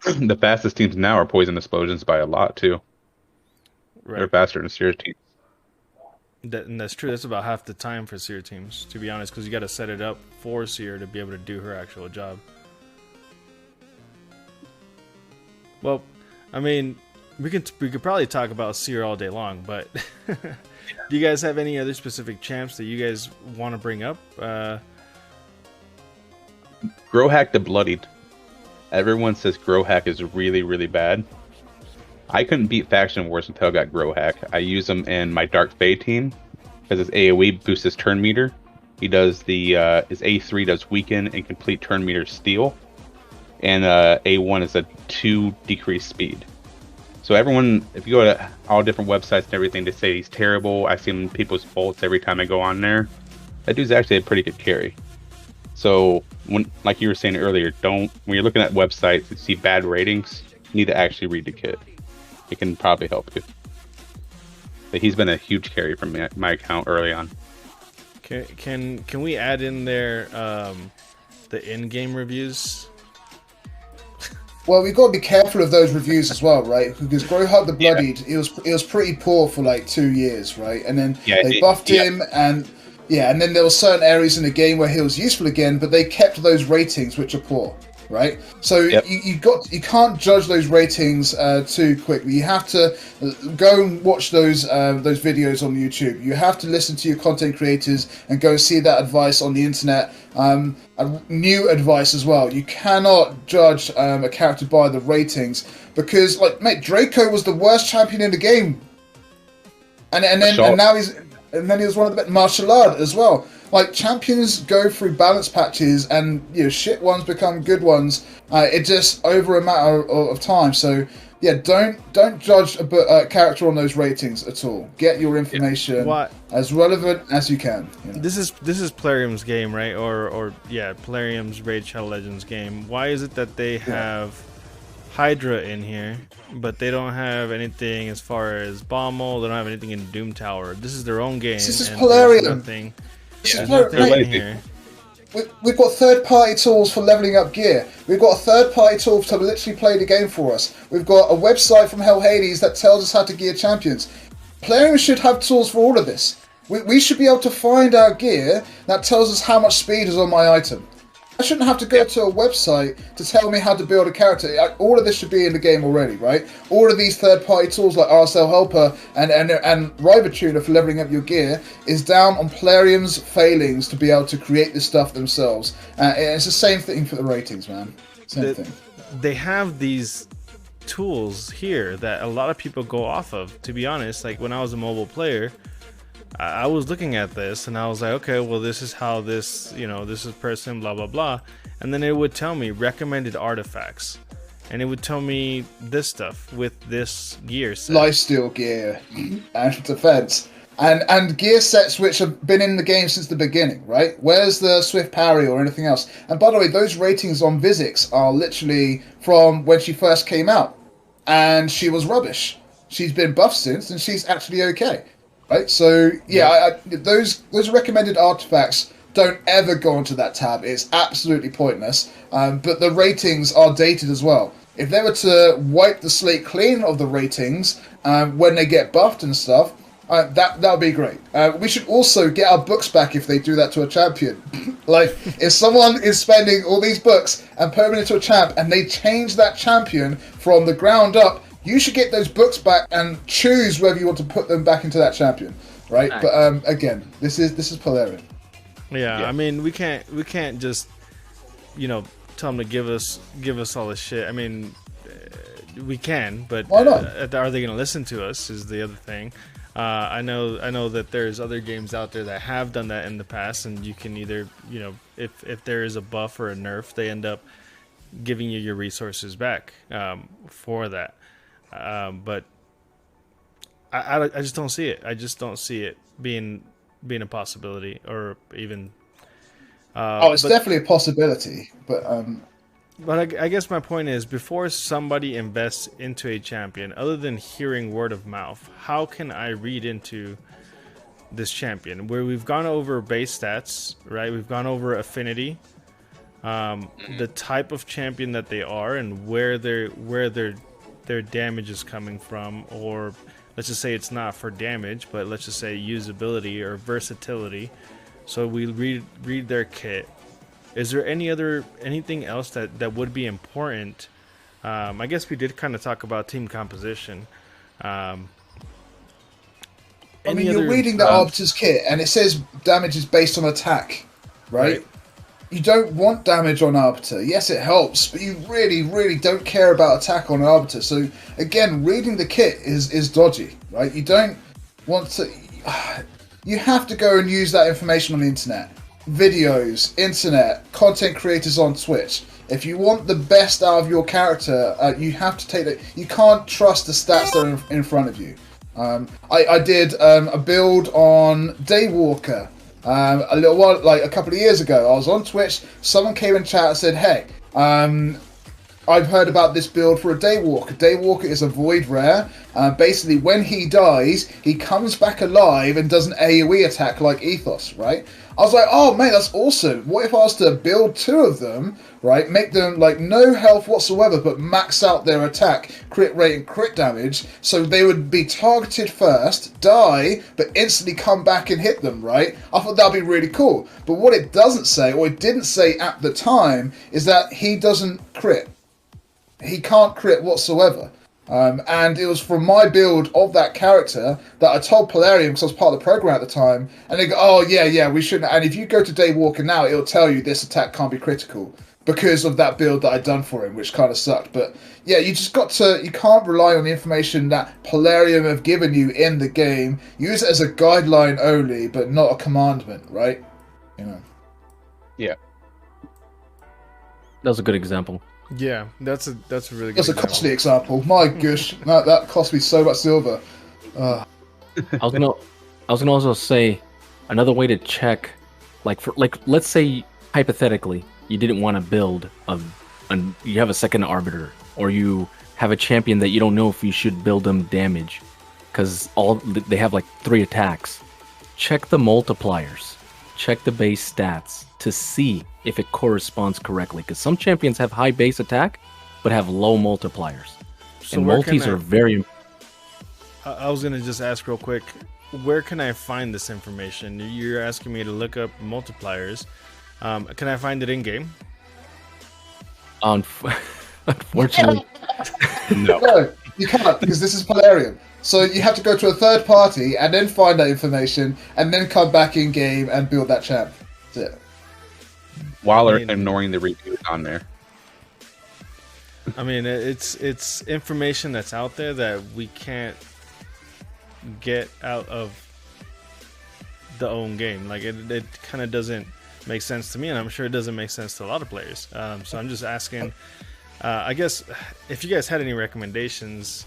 The fastest teams now are poison explosions by a lot too. Right. They're faster than Seer teams. And that's true. That's about half the time for Seer teams, to be honest, because you got to set it up for Seer to be able to do her actual job. Well, I mean, we could probably talk about Seer all day long, but do you guys have any other specific champs that you guys want to bring up? Growhack the Bloodied. Everyone says Growhack is really, really bad. I couldn't beat Faction Wars until I got Growhack. I use him in my Dark Fey team because his AoE boosts his turn meter. He does his A3 does weaken and complete turn meter steal, and A1 is a 2 decreased speed. So everyone, if you go to all different websites and everything, they say he's terrible. I see him in people's bolts every time I go on there. That dude's actually a pretty good carry. So when, like you were saying earlier, when you're looking at websites and see bad ratings, you need to actually read the kit. It can probably help you. But he's been a huge carry from my account early on. Can we add in there the in-game reviews? Well, we've got to be careful of those reviews as well, right? Because Growhack the Bloodied, it was pretty poor for like 2 years, right? And then they buffed him, and and then there were certain areas in the game where he was useful again, but they kept those ratings, which are poor, right? So you can't judge those ratings too quickly. You have to go and watch those videos on YouTube. You have to listen to your content creators and go see that advice on the internet. New advice as well. You cannot judge a character by the ratings because, like, mate, Draco was the worst champion in the game, and then he was one of the best. Martial art as well. Like, champions go through balance patches, and shit ones become good ones. It just over a matter of time. So yeah, don't judge a character on those ratings at all. Get your information as relevant as you can. This is Plarium's game, right? Or Plarium's Raid Shadow Legends game. Why is it that they have Hydra in here, but they don't have anything as far as Bommel? They don't have anything in Doom Tower. This is their own game. This is Plarium. Here. We've got third-party tools for leveling up gear. We've got a third-party tool to literally play the game for us. We've got a website from Hell Hades that tells us how to gear champions. Players should have tools for all of this. We should be able to find our gear that tells us how much speed is on my item. I shouldn't have to go to a website to tell me how to build a character. All of this should be in the game already, right? All of these third-party tools like RSL Helper and River Tuner for leveling up your gear is down on Plarium's failings to be able to create this stuff themselves. It's the same thing for the ratings, man. Same thing. They have these tools here that a lot of people go off of. To be honest, like when I was a mobile player, I was looking at this and I was like, okay, well, this is how this is person, blah, blah, blah. And then it would tell me recommended artifacts. And it would tell me this stuff with this gear set. Lifesteal gear and defense. And gear sets which have been in the game since the beginning, right? Where's the Swift Parry or anything else? And by the way, those ratings on Vizix are literally from when she first came out. And she was rubbish. She's been buffed since and she's actually okay. Right, so those recommended artifacts don't ever go onto that tab. It's absolutely pointless. But the ratings are dated as well. If they were to wipe the slate clean of the ratings when they get buffed and stuff, that would be great. We should also get our books back if they do that to a champion. Like, if someone is spending all these books and putting them into a champ and they change that champion from the ground up, you should get those books back and choose whether you want to put them back into that champion, right? Nice. But again, this is Plarium. Yeah, I mean, we can't just tell them to give us all this shit. I mean, we can, but why not? Are they going to listen to us? Is the other thing. I know that there's other games out there that have done that in the past, and you can either if there is a buff or a nerf, they end up giving you your resources back for that. But I just don't see it. I just don't see it being a possibility, or even. It's definitely a possibility, but. But I guess my point is, before somebody invests into a champion, other than hearing word of mouth, how can I read into this champion? Where we've gone over base stats, right? We've gone over affinity, the type of champion that they are, and where their damage is coming from, or let's just say it's not for damage, but let's just say usability or versatility. So we read their kit. Is there anything else that would be important I guess we did kind of talk about team composition. I mean, you're reading the Arbiter's kit, and it says damage is based on attack, right? You don't want damage on Arbiter. Yes, it helps, but you really, really don't care about attack on Arbiter. So, again, reading the kit is dodgy, right? You don't want to... You have to go and use that information on the internet. Videos, internet, content creators on Twitch. If you want the best out of your character, you have to take that. You can't trust the stats that are in front of you. I did a build on Daywalker a little while, like a couple of years ago. I was on Twitch. Someone came in chat and said, "Hey, I've heard about this build for a Daywalker. Daywalker is a void rare. Basically, when he dies, he comes back alive and does an AoE attack like Ethos, right?" I was like, "Oh, mate, that's awesome. What if I was to build 2 of them, right? Make them like no health whatsoever, but max out their attack, crit rate, and crit damage, so they would be targeted first, die, but instantly come back and hit them, right?" I thought that'd be really cool. But what it doesn't say, or it didn't say at the time, is that he doesn't crit. He can't crit whatsoever. And it was from my build of that character that I told Polarium, because I was part of the program at the time, and they go, "Oh, yeah, we shouldn't." And if you go to Daywalker now, it'll tell you this attack can't be critical because of that build that I'd done for him, which kind of sucked. But yeah, you can't rely on the information that Polarium have given you in the game. Use it as a guideline only, but not a commandment, right? You know. Yeah. That was a good example. Yeah, that's a really good That's a costly example. My gosh, that cost me so much silver. I was gonna also say another way to check, let's say hypothetically you didn't want to build you have a second arbiter, or you have a champion that you don't know if you should build them damage because they have like 3 attacks. Check the multipliers. Check the base stats to see if it corresponds correctly, because some champions have high base attack but have low multipliers. So and multis are very... I was gonna just ask real quick, where can I find this information? You're asking me to look up multipliers. Can I find it in game? Unfortunately, No. No, you can't, because this is Polarium. So you have to go to a third party and then find that information and then come back in game and build that champ. That's it. While ignoring the reviews on there. I mean, it's information that's out there that we can't get out of the own game. Like it kind of doesn't make sense to me, and I'm sure it doesn't make sense to a lot of players. So I'm just asking. I guess if you guys had any recommendations,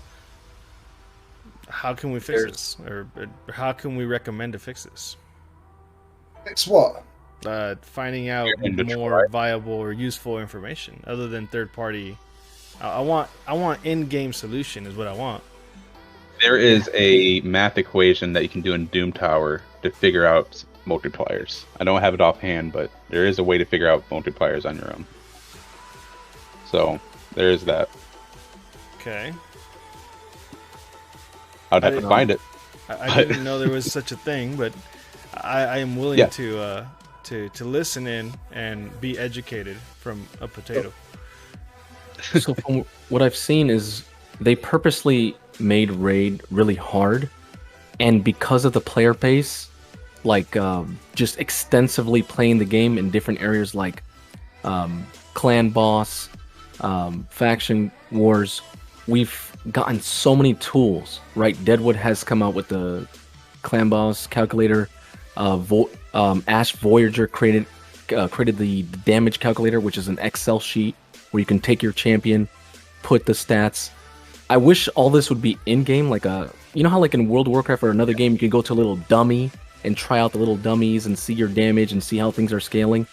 how can we fix this, or how can we recommend to fix this? Fix what? Finding out more viable or useful information other than third party. I want in-game solution is what I want. There is a math equation that you can do in Doom Tower to figure out multipliers. I don't have it offhand, but there is a way to figure out multipliers on your own. So there is that. Okay. I'd have to find it. I didn't know there was such a thing, but I am willing to listen in and be educated from a potato. So from what I've seen is they purposely made raid really hard, and because of the player base, like just extensively playing the game in different areas like clan boss, faction wars, we've gotten so many tools, right? Deadwood has come out with the clan boss calculator. Ash Voyager created the damage calculator, which is an Excel sheet where you can take your champion, put the stats. I wish all this would be in-game, like you know how like in World of Warcraft or another game you can go to a little dummy and try out the little dummies and see your damage and see how things are scaling.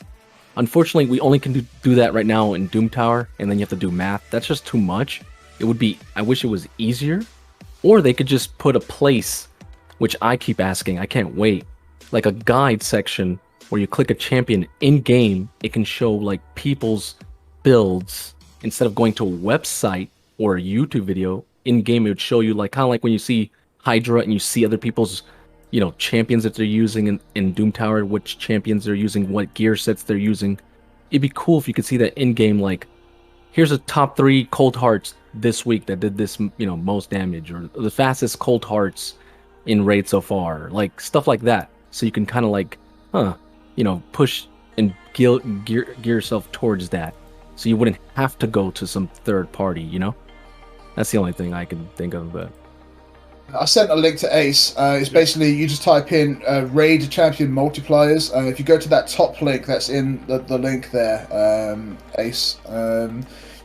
Unfortunately, we only can do that right now in Doom Tower, and then you have to do math. That's just too much. I wish it was easier, or they could just put a place, which I keep asking, I can't wait, like a guide section where you click a champion in-game, it can show like people's builds instead of going to a website or a YouTube video. In-game, it would show you like kind of like when you see Hydra and you see other people's, champions that they're using in Doom Tower, which champions they're using, what gear sets they're using. It'd be cool if you could see that in-game, like, here's a top 3 cold hearts this week that did this, most damage, or the fastest cold hearts in raid so far, like stuff like that. So you can kind of like, push and gear yourself towards that. So you wouldn't have to go to some third party, That's the only thing I can think of. But I sent a link to Ace. It's basically you just type in Raid Champion multipliers. If you go to that top link that's in the link there, Ace,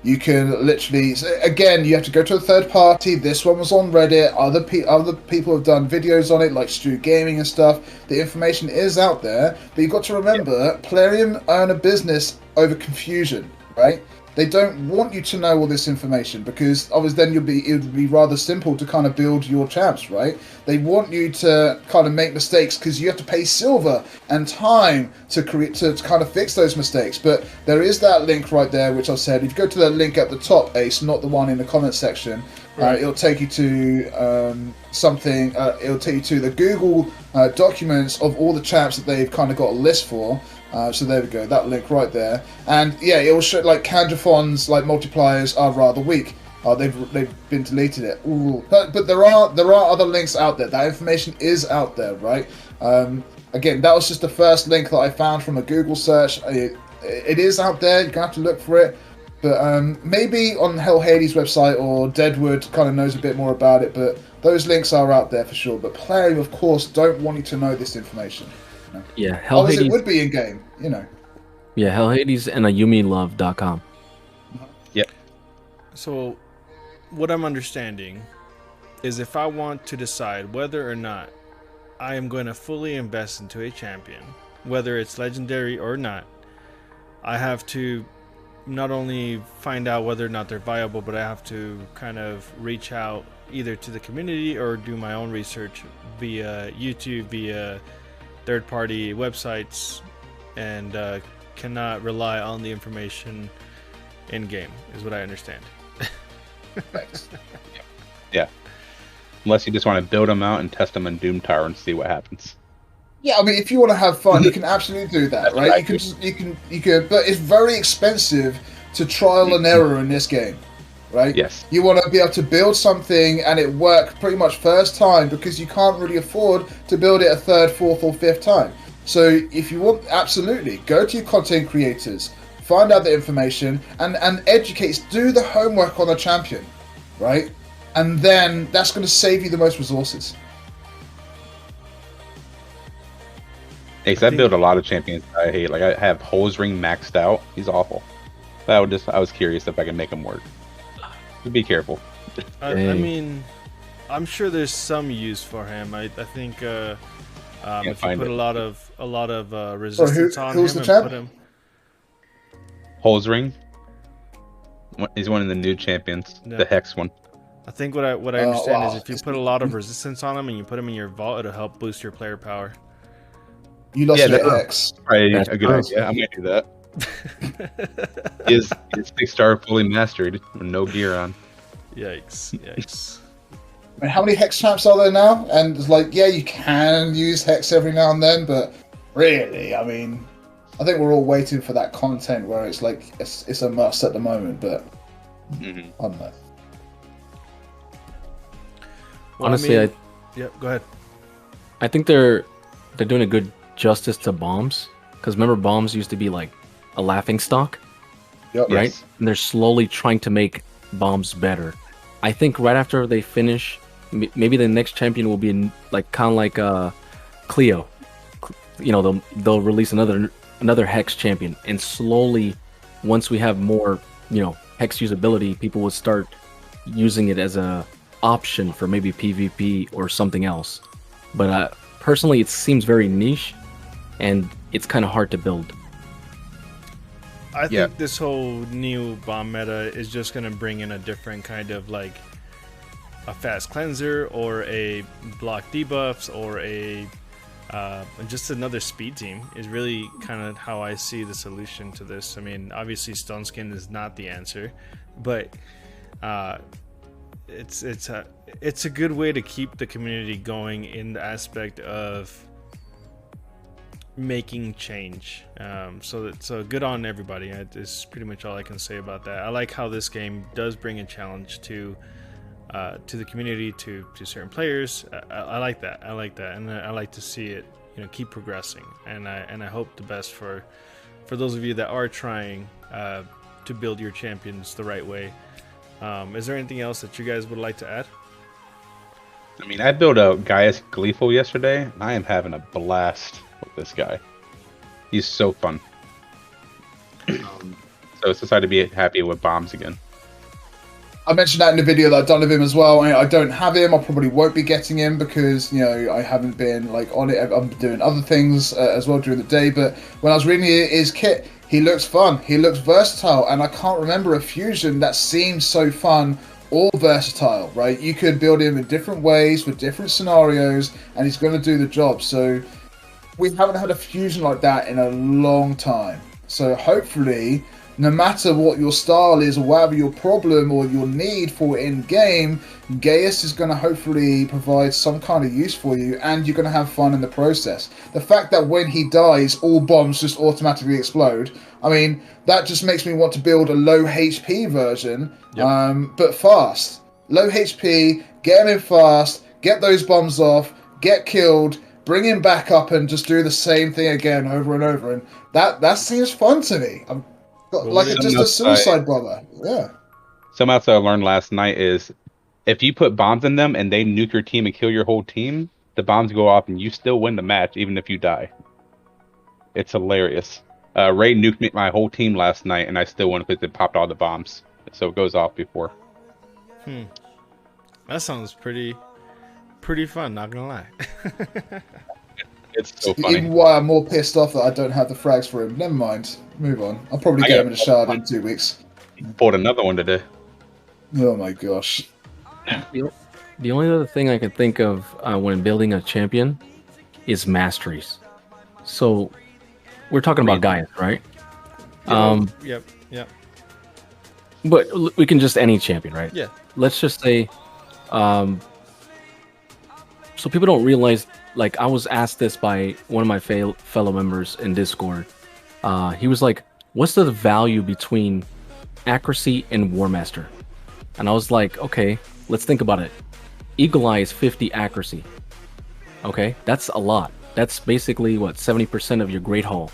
you can literally, again, you have to go to a third party. This one was on Reddit. Other people have done videos on it, like Stu Gaming and stuff. The information is out there, but you've got to remember, Plarium earn a business over confusion, right? They don't want you to know all this information because obviously then it would be rather simple to kind of build your champs, right? They want you to kind of make mistakes because you have to pay silver and time to kind of fix those mistakes. But there is that link right there, which I said. If you go to the link at the top, Ace, not the one in the comment section, it'll take you to something. It'll take you to the Google documents of all the champs that they've kind of got a list for. So there we go, that link right there, and yeah, it will show like Kandrafon's like multipliers are rather weak. They've been deleted it. Ooh. But there are other links out there. That information is out there, right? Again, that was just the first link that I found from a Google search. It is out there. You're gonna have to look for it. But maybe on Hell Hades website or Deadwood kind of knows a bit more about it. But those links are out there for sure. But Plarium, of course, don't want you to know this information. Yeah, Hell Hades. It would be in game, Yeah, Hell Hades and ayumilove.com. Yep. So, what I'm understanding is if I want to decide whether or not I am going to fully invest into a champion, whether it's legendary or not, I have to not only find out whether or not they're viable, but I have to kind of reach out either to the community or do my own research via YouTube, via third-party websites, and cannot rely on the information in-game, is what I understand. Yeah. Unless you just want to build them out and test them in Doom Tower and see what happens. Yeah, I mean, if you want to have fun, you can absolutely do that, right? You can, but it's very expensive to trial and error in this game, right? Yes. You want to be able to build something and it work pretty much first time because you can't really afford to build it a third, fourth, or fifth time. So if you want, absolutely, go to your content creators, find out the information, and educate, do the homework on a champion, right? And then that's going to save you the most resources. Hey, I build a lot of champions I hate. Like I have Hose Ring maxed out. He's awful. But I was curious if I can make him work. Just be careful. I mean, I'm sure there's some use for him. I think if you put a lot of resistance on him and put him. Hose Ring. He's one of the new champions, the Hex one. I think what I understand is if you put a lot of resistance on him and you put him in your vault, it'll help boost your player power. You lost your Hex. Probably a good idea. I might do that. Is 6-star fully mastered with no gear on. Yikes. I mean, how many Hex champs are there now? And it's like, yeah, you can use Hex every now and then, but really, I mean, I think we're all waiting for that content where it's like, it's a must at the moment, but I don't know. Well, honestly, yeah, go ahead. I think they're doing a good justice to bombs, because remember bombs used to be like a laughing stock, right? Yes. And they're slowly trying to make bombs better. I think right after they finish, maybe the next champion will be like kind of like Cleo. They'll release another Hex champion, and slowly, once we have more Hex usability, people will start using it as a option for maybe PvP or something else. But personally, it seems very niche, and it's kind of hard to build. I think this whole new bomb meta is just going to bring in a different kind of like a fast cleanser or a block debuffs or a just another speed team is really kind of how I see the solution to this. I mean, obviously Stone Skin is not the answer, but it's a good way to keep the community going in the aspect of making change. So good on everybody. Is pretty much all I can say about that. I like how this game does bring a challenge to the community, to certain players. I like that. And I like to see it, keep progressing. And I hope the best for those of you that are trying to build your champions the right way. Is there anything else that you guys would like to add? I mean, I built a Gaius Gleeful yesterday, and I am having a blast with this guy. He's so fun. So it's decided to be happy with bombs again. I mentioned that in the video that I've done of him as well. I don't have him. I probably won't be getting him because, I haven't been on it. I'm doing other things as well during the day. But when I was reading his kit, he looks fun. He looks versatile. And I can't remember a fusion that seems so fun or versatile, right? You could build him in different ways for different scenarios, and he's going to do the job. So we haven't had a fusion like that in a long time. So hopefully, no matter what your style is or whatever your problem or your need for in-game, Gaius is going to hopefully provide some kind of use for you, and you're going to have fun in the process. The fact that when he dies, all bombs just automatically explode, I mean, that just makes me want to build a low HP version, but fast. Low HP, get him in fast, get those bombs off, get killed, bring him back up and just do the same thing again over and over. And that seems fun to me. Just a suicide bomber. Yeah. Something else I learned last night is if you put bombs in them and they nuke your team and kill your whole team, the bombs go off and you still win the match even if you die. It's hilarious. Ray nuked my whole team last night and I still won because it popped all the bombs. So it goes off before. That sounds pretty fun, not gonna lie. It's so funny. Even why I'm more pissed off that I don't have the frags for him. Never mind. Move on. I'll probably get him in a shard in 2 weeks. Bought another one today. Oh my gosh. The only other thing I can think of when building a champion is masteries. So we're talking about Gaius, right? Yep. But we can just any champion, right? Yeah. Let's just say, so people don't realize. Like, I was asked this by one of my fellow members in Discord. He was like, what's the value between accuracy and War Master? And I was like, okay, let's think about it. Eagle Eye is 50 accuracy. Okay, that's a lot. That's basically, 70% of your Great Hall.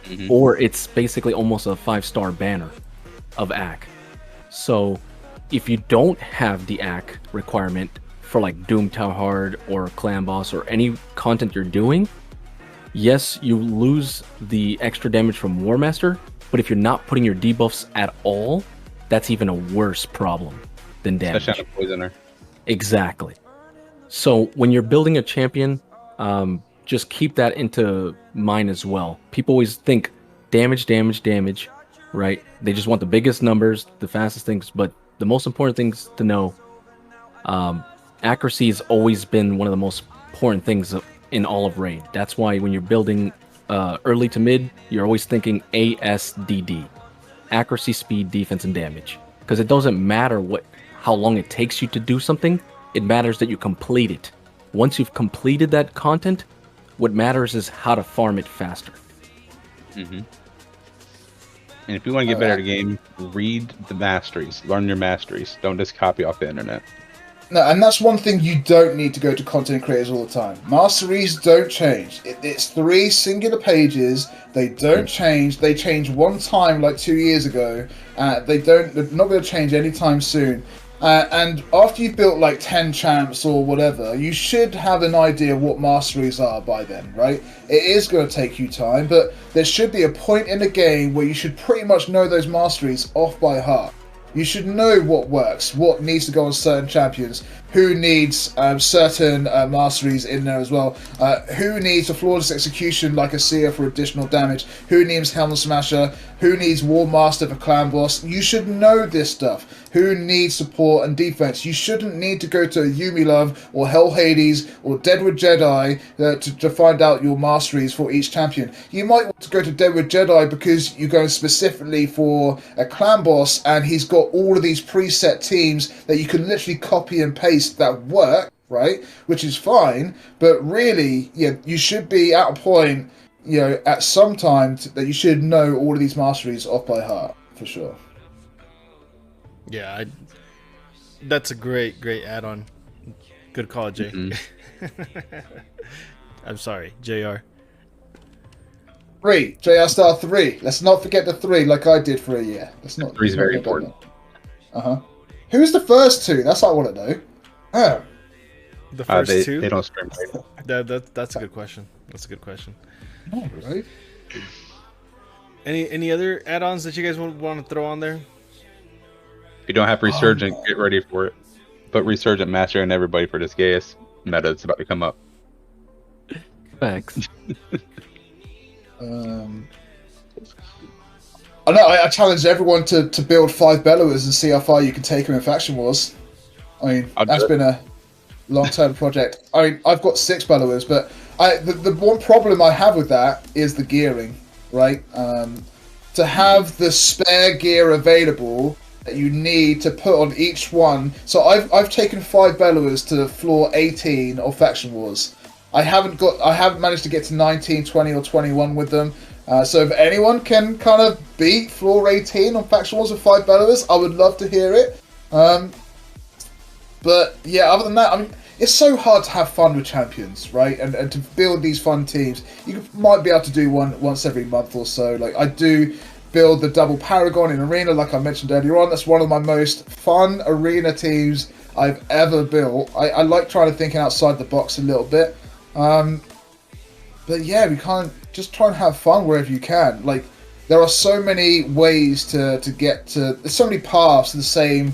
Mm-hmm. Or it's basically almost a 5-star banner of AC. So, if you don't have the AC requirement, for like Doom Tower Hard or Clan Boss or any content you're doing, yes, you lose the extra damage from War Master, but if you're not putting your debuffs at all, that's even a worse problem than damage. Especially on a poisoner. Exactly. So when you're building a champion, just keep that into mind as well. People always think damage, right? They just want the biggest numbers, the fastest things, but the most important things to know, accuracy has always been one of the most important things in all of Raid. That's why when you're building early to mid, you're always thinking ASDD. Accuracy, speed, defense, and damage. Because it doesn't matter how long it takes you to do something, it matters that you complete it. Once you've completed that content, what matters is how to farm it faster. Mm-hmm. And if you want to get better at a game, read the masteries. Learn your masteries. Don't just copy off the internet. No, and that's one thing you don't need to go to content creators all the time. Masteries don't change. It's 3 singular pages. They don't change. They changed one time like 2 years ago. They're not going to change anytime soon. And after you've built like 10 champs or whatever, you should have an idea what masteries are by then, right? It is going to take you time, but there should be a point in the game where you should pretty much know those masteries off by heart. You should know what works, what needs to go on certain champions, who needs certain masteries in there as well, who needs a flawless execution like a seer for additional damage, who needs Helm Smasher, who needs War Master for Clan Boss. You should know this stuff. Who needs support and defense. You shouldn't need to go to Yumi Love or Hell Hades or Deadwood Jedi to find out your masteries for each champion. You might want to go to Deadwood Jedi because you're going specifically for a Clan Boss and he's got all of these preset teams that you can literally copy and paste that work. right? Which is fine, but really, yeah, you should be at a point, at some time that you should know all of these masteries off by heart, for sure. Yeah, that's a great add-on. Good call, Jay. I'm sorry, JR. 3, JR Star 3. Let's not forget the 3 like I did for a year. Three's very important. Who's the first 2? That's what I want to know. Oh. The first 2? They don't stream right. That's a good question. That's a good question. All right. Any other add-ons that you guys want to throw on there? If you don't have Resurgent, get ready for it. Put Resurgent Master in everybody for this Gaius meta that's about to come up. Thanks. I know. I challenge everyone to build 5 Bellows and see how far you can take them in Faction Wars. I mean, that's been a long-term project. I mean, I've got 6 Bellows, but the one problem I have with that is the gearing, right? To have the spare gear available that you need to put on each one. So I've taken 5 Bellows to floor 18 of Faction Wars. I haven't managed to get to 19, 20, or 21 with them. So if anyone can kind of beat floor 18 on Faction Wars with 5 Bellows, I would love to hear it. But yeah, other than that, I mean, it's so hard to have fun with champions, right? And to build these fun teams. You might be able to do one once every month or so. Like, I do build the double Paragon in Arena, like I mentioned earlier on. That's one of my most fun Arena teams I've ever built. I like trying to think outside the box a little bit. But yeah, we can't just try and have fun wherever you can. Like, there are so many ways to get to. There's so many paths to the same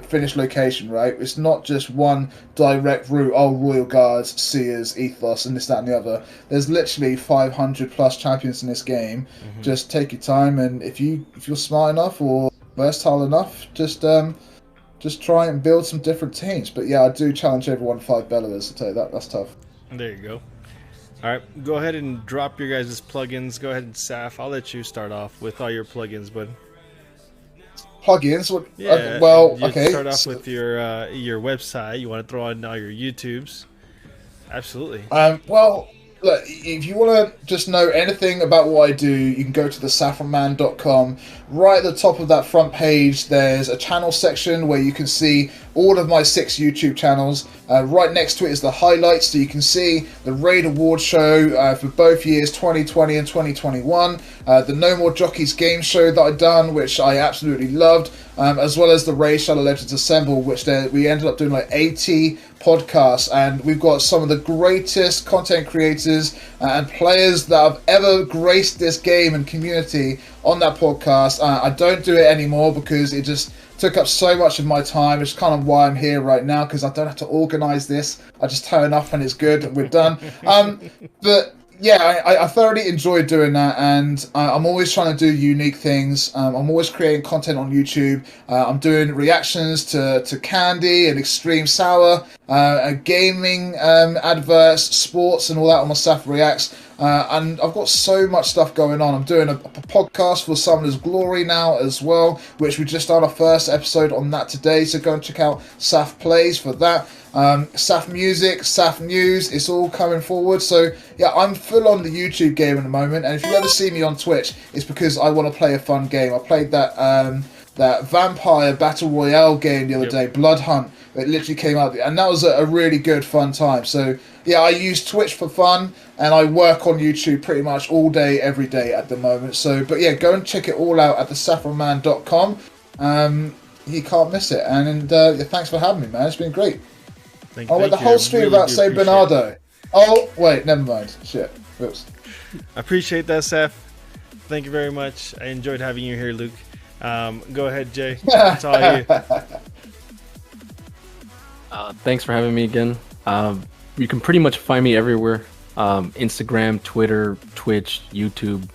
finish location, right? It's not just one direct route. Oh, Royal Guards, Seers, Ethos, and this, that, and the other. There's literally 500 plus champions in this game. Just take your time, and if you're smart enough or versatile enough, just try and build some different teams. But yeah, I do challenge everyone 5 Bellows. I'll tell you that's tough. There you go. All right, go ahead and drop your guys' plugins. Go ahead and Saf. I'll let you start off with all your plugins, bud. Plugins? Yeah. Okay. Start off with your website. You want to throw on all your YouTubes? Absolutely. Well, look, if you want to just know anything about what I do, you can go to TheSaffronMan.com. Right at the top of that front page, there's a channel section where you can see all of my 6 YouTube channels. Right next to it is the highlights, so you can see the Raid Award show for both years, 2020 and 2021. The No More Jockeys game show that I've done, which I absolutely loved, as well as the Raid Shadow Legends Assemble, which we ended up doing like 80 podcasts, and we've got some of the greatest content creators and players that have ever graced this game and community on that podcast. I don't do it anymore because it just took up so much of my time. It's kind of why I'm here right now, because I don't have to organize this. I just turn up and it's good and we're done. But yeah, I thoroughly enjoy doing that, and I'm always trying to do unique things. I'm always creating content on YouTube. I'm doing reactions to Candy and Extreme Sour, gaming adverts, sports, and all that on my Saf Reacts. And I've got so much stuff going on. I'm doing a podcast for Summoner's Glory now as well, which we just done our first episode on that today. So go and check out Saf Plays for that. Saf Music, Saf News, it's all coming forward. So yeah, I'm full on the YouTube game at the moment. And if you ever see me on Twitch, it's because I want to play a fun game. I played that Vampire Battle Royale game the other day, Blood Hunt. It literally came out, and that was a really good, fun time. So yeah, I use Twitch for fun, and I work on YouTube pretty much all day, every day at the moment. So, but yeah, go and check it all out at TheSaffronMan.com. You can't miss it. And yeah, thanks for having me, man. It's been great. Thank went the whole stream about Saint Bernardo. Oh, wait, never mind. Shit. Whoops. I appreciate that, Seth. Thank you very much. I enjoyed having you here, Luke. Go ahead, Jay. It's all you. Thanks for having me again. You can pretty much find me everywhere. Instagram, Twitter, Twitch, YouTube,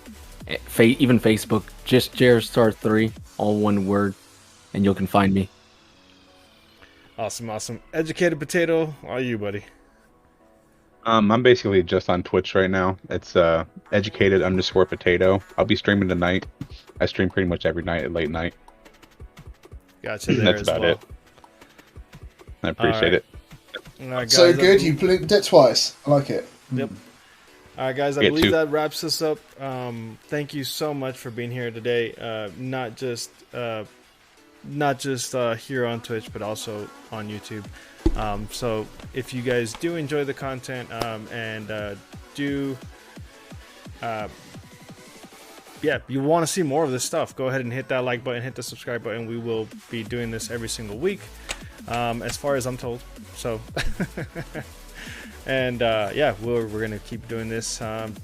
even Facebook. Just JRStar3, all one word, and you can find me. Awesome. Educated Potato, all you, buddy. I'm basically just on Twitch right now. It's educated_potato. I'll be streaming tonight. I stream pretty much every night at late night. Gotcha. There That's as about well. it. I appreciate it. Guys, So good, you blinked it twice. I like it. Yep. All right, guys, I believe that wraps us up. Thank you so much for being here today. Not just here on Twitch, but also on YouTube. So if you guys do enjoy the content and you want to see more of this stuff, go ahead and hit that like button, hit the subscribe button. We will be doing this every single week, as far as I'm told. So, and we're gonna keep doing this.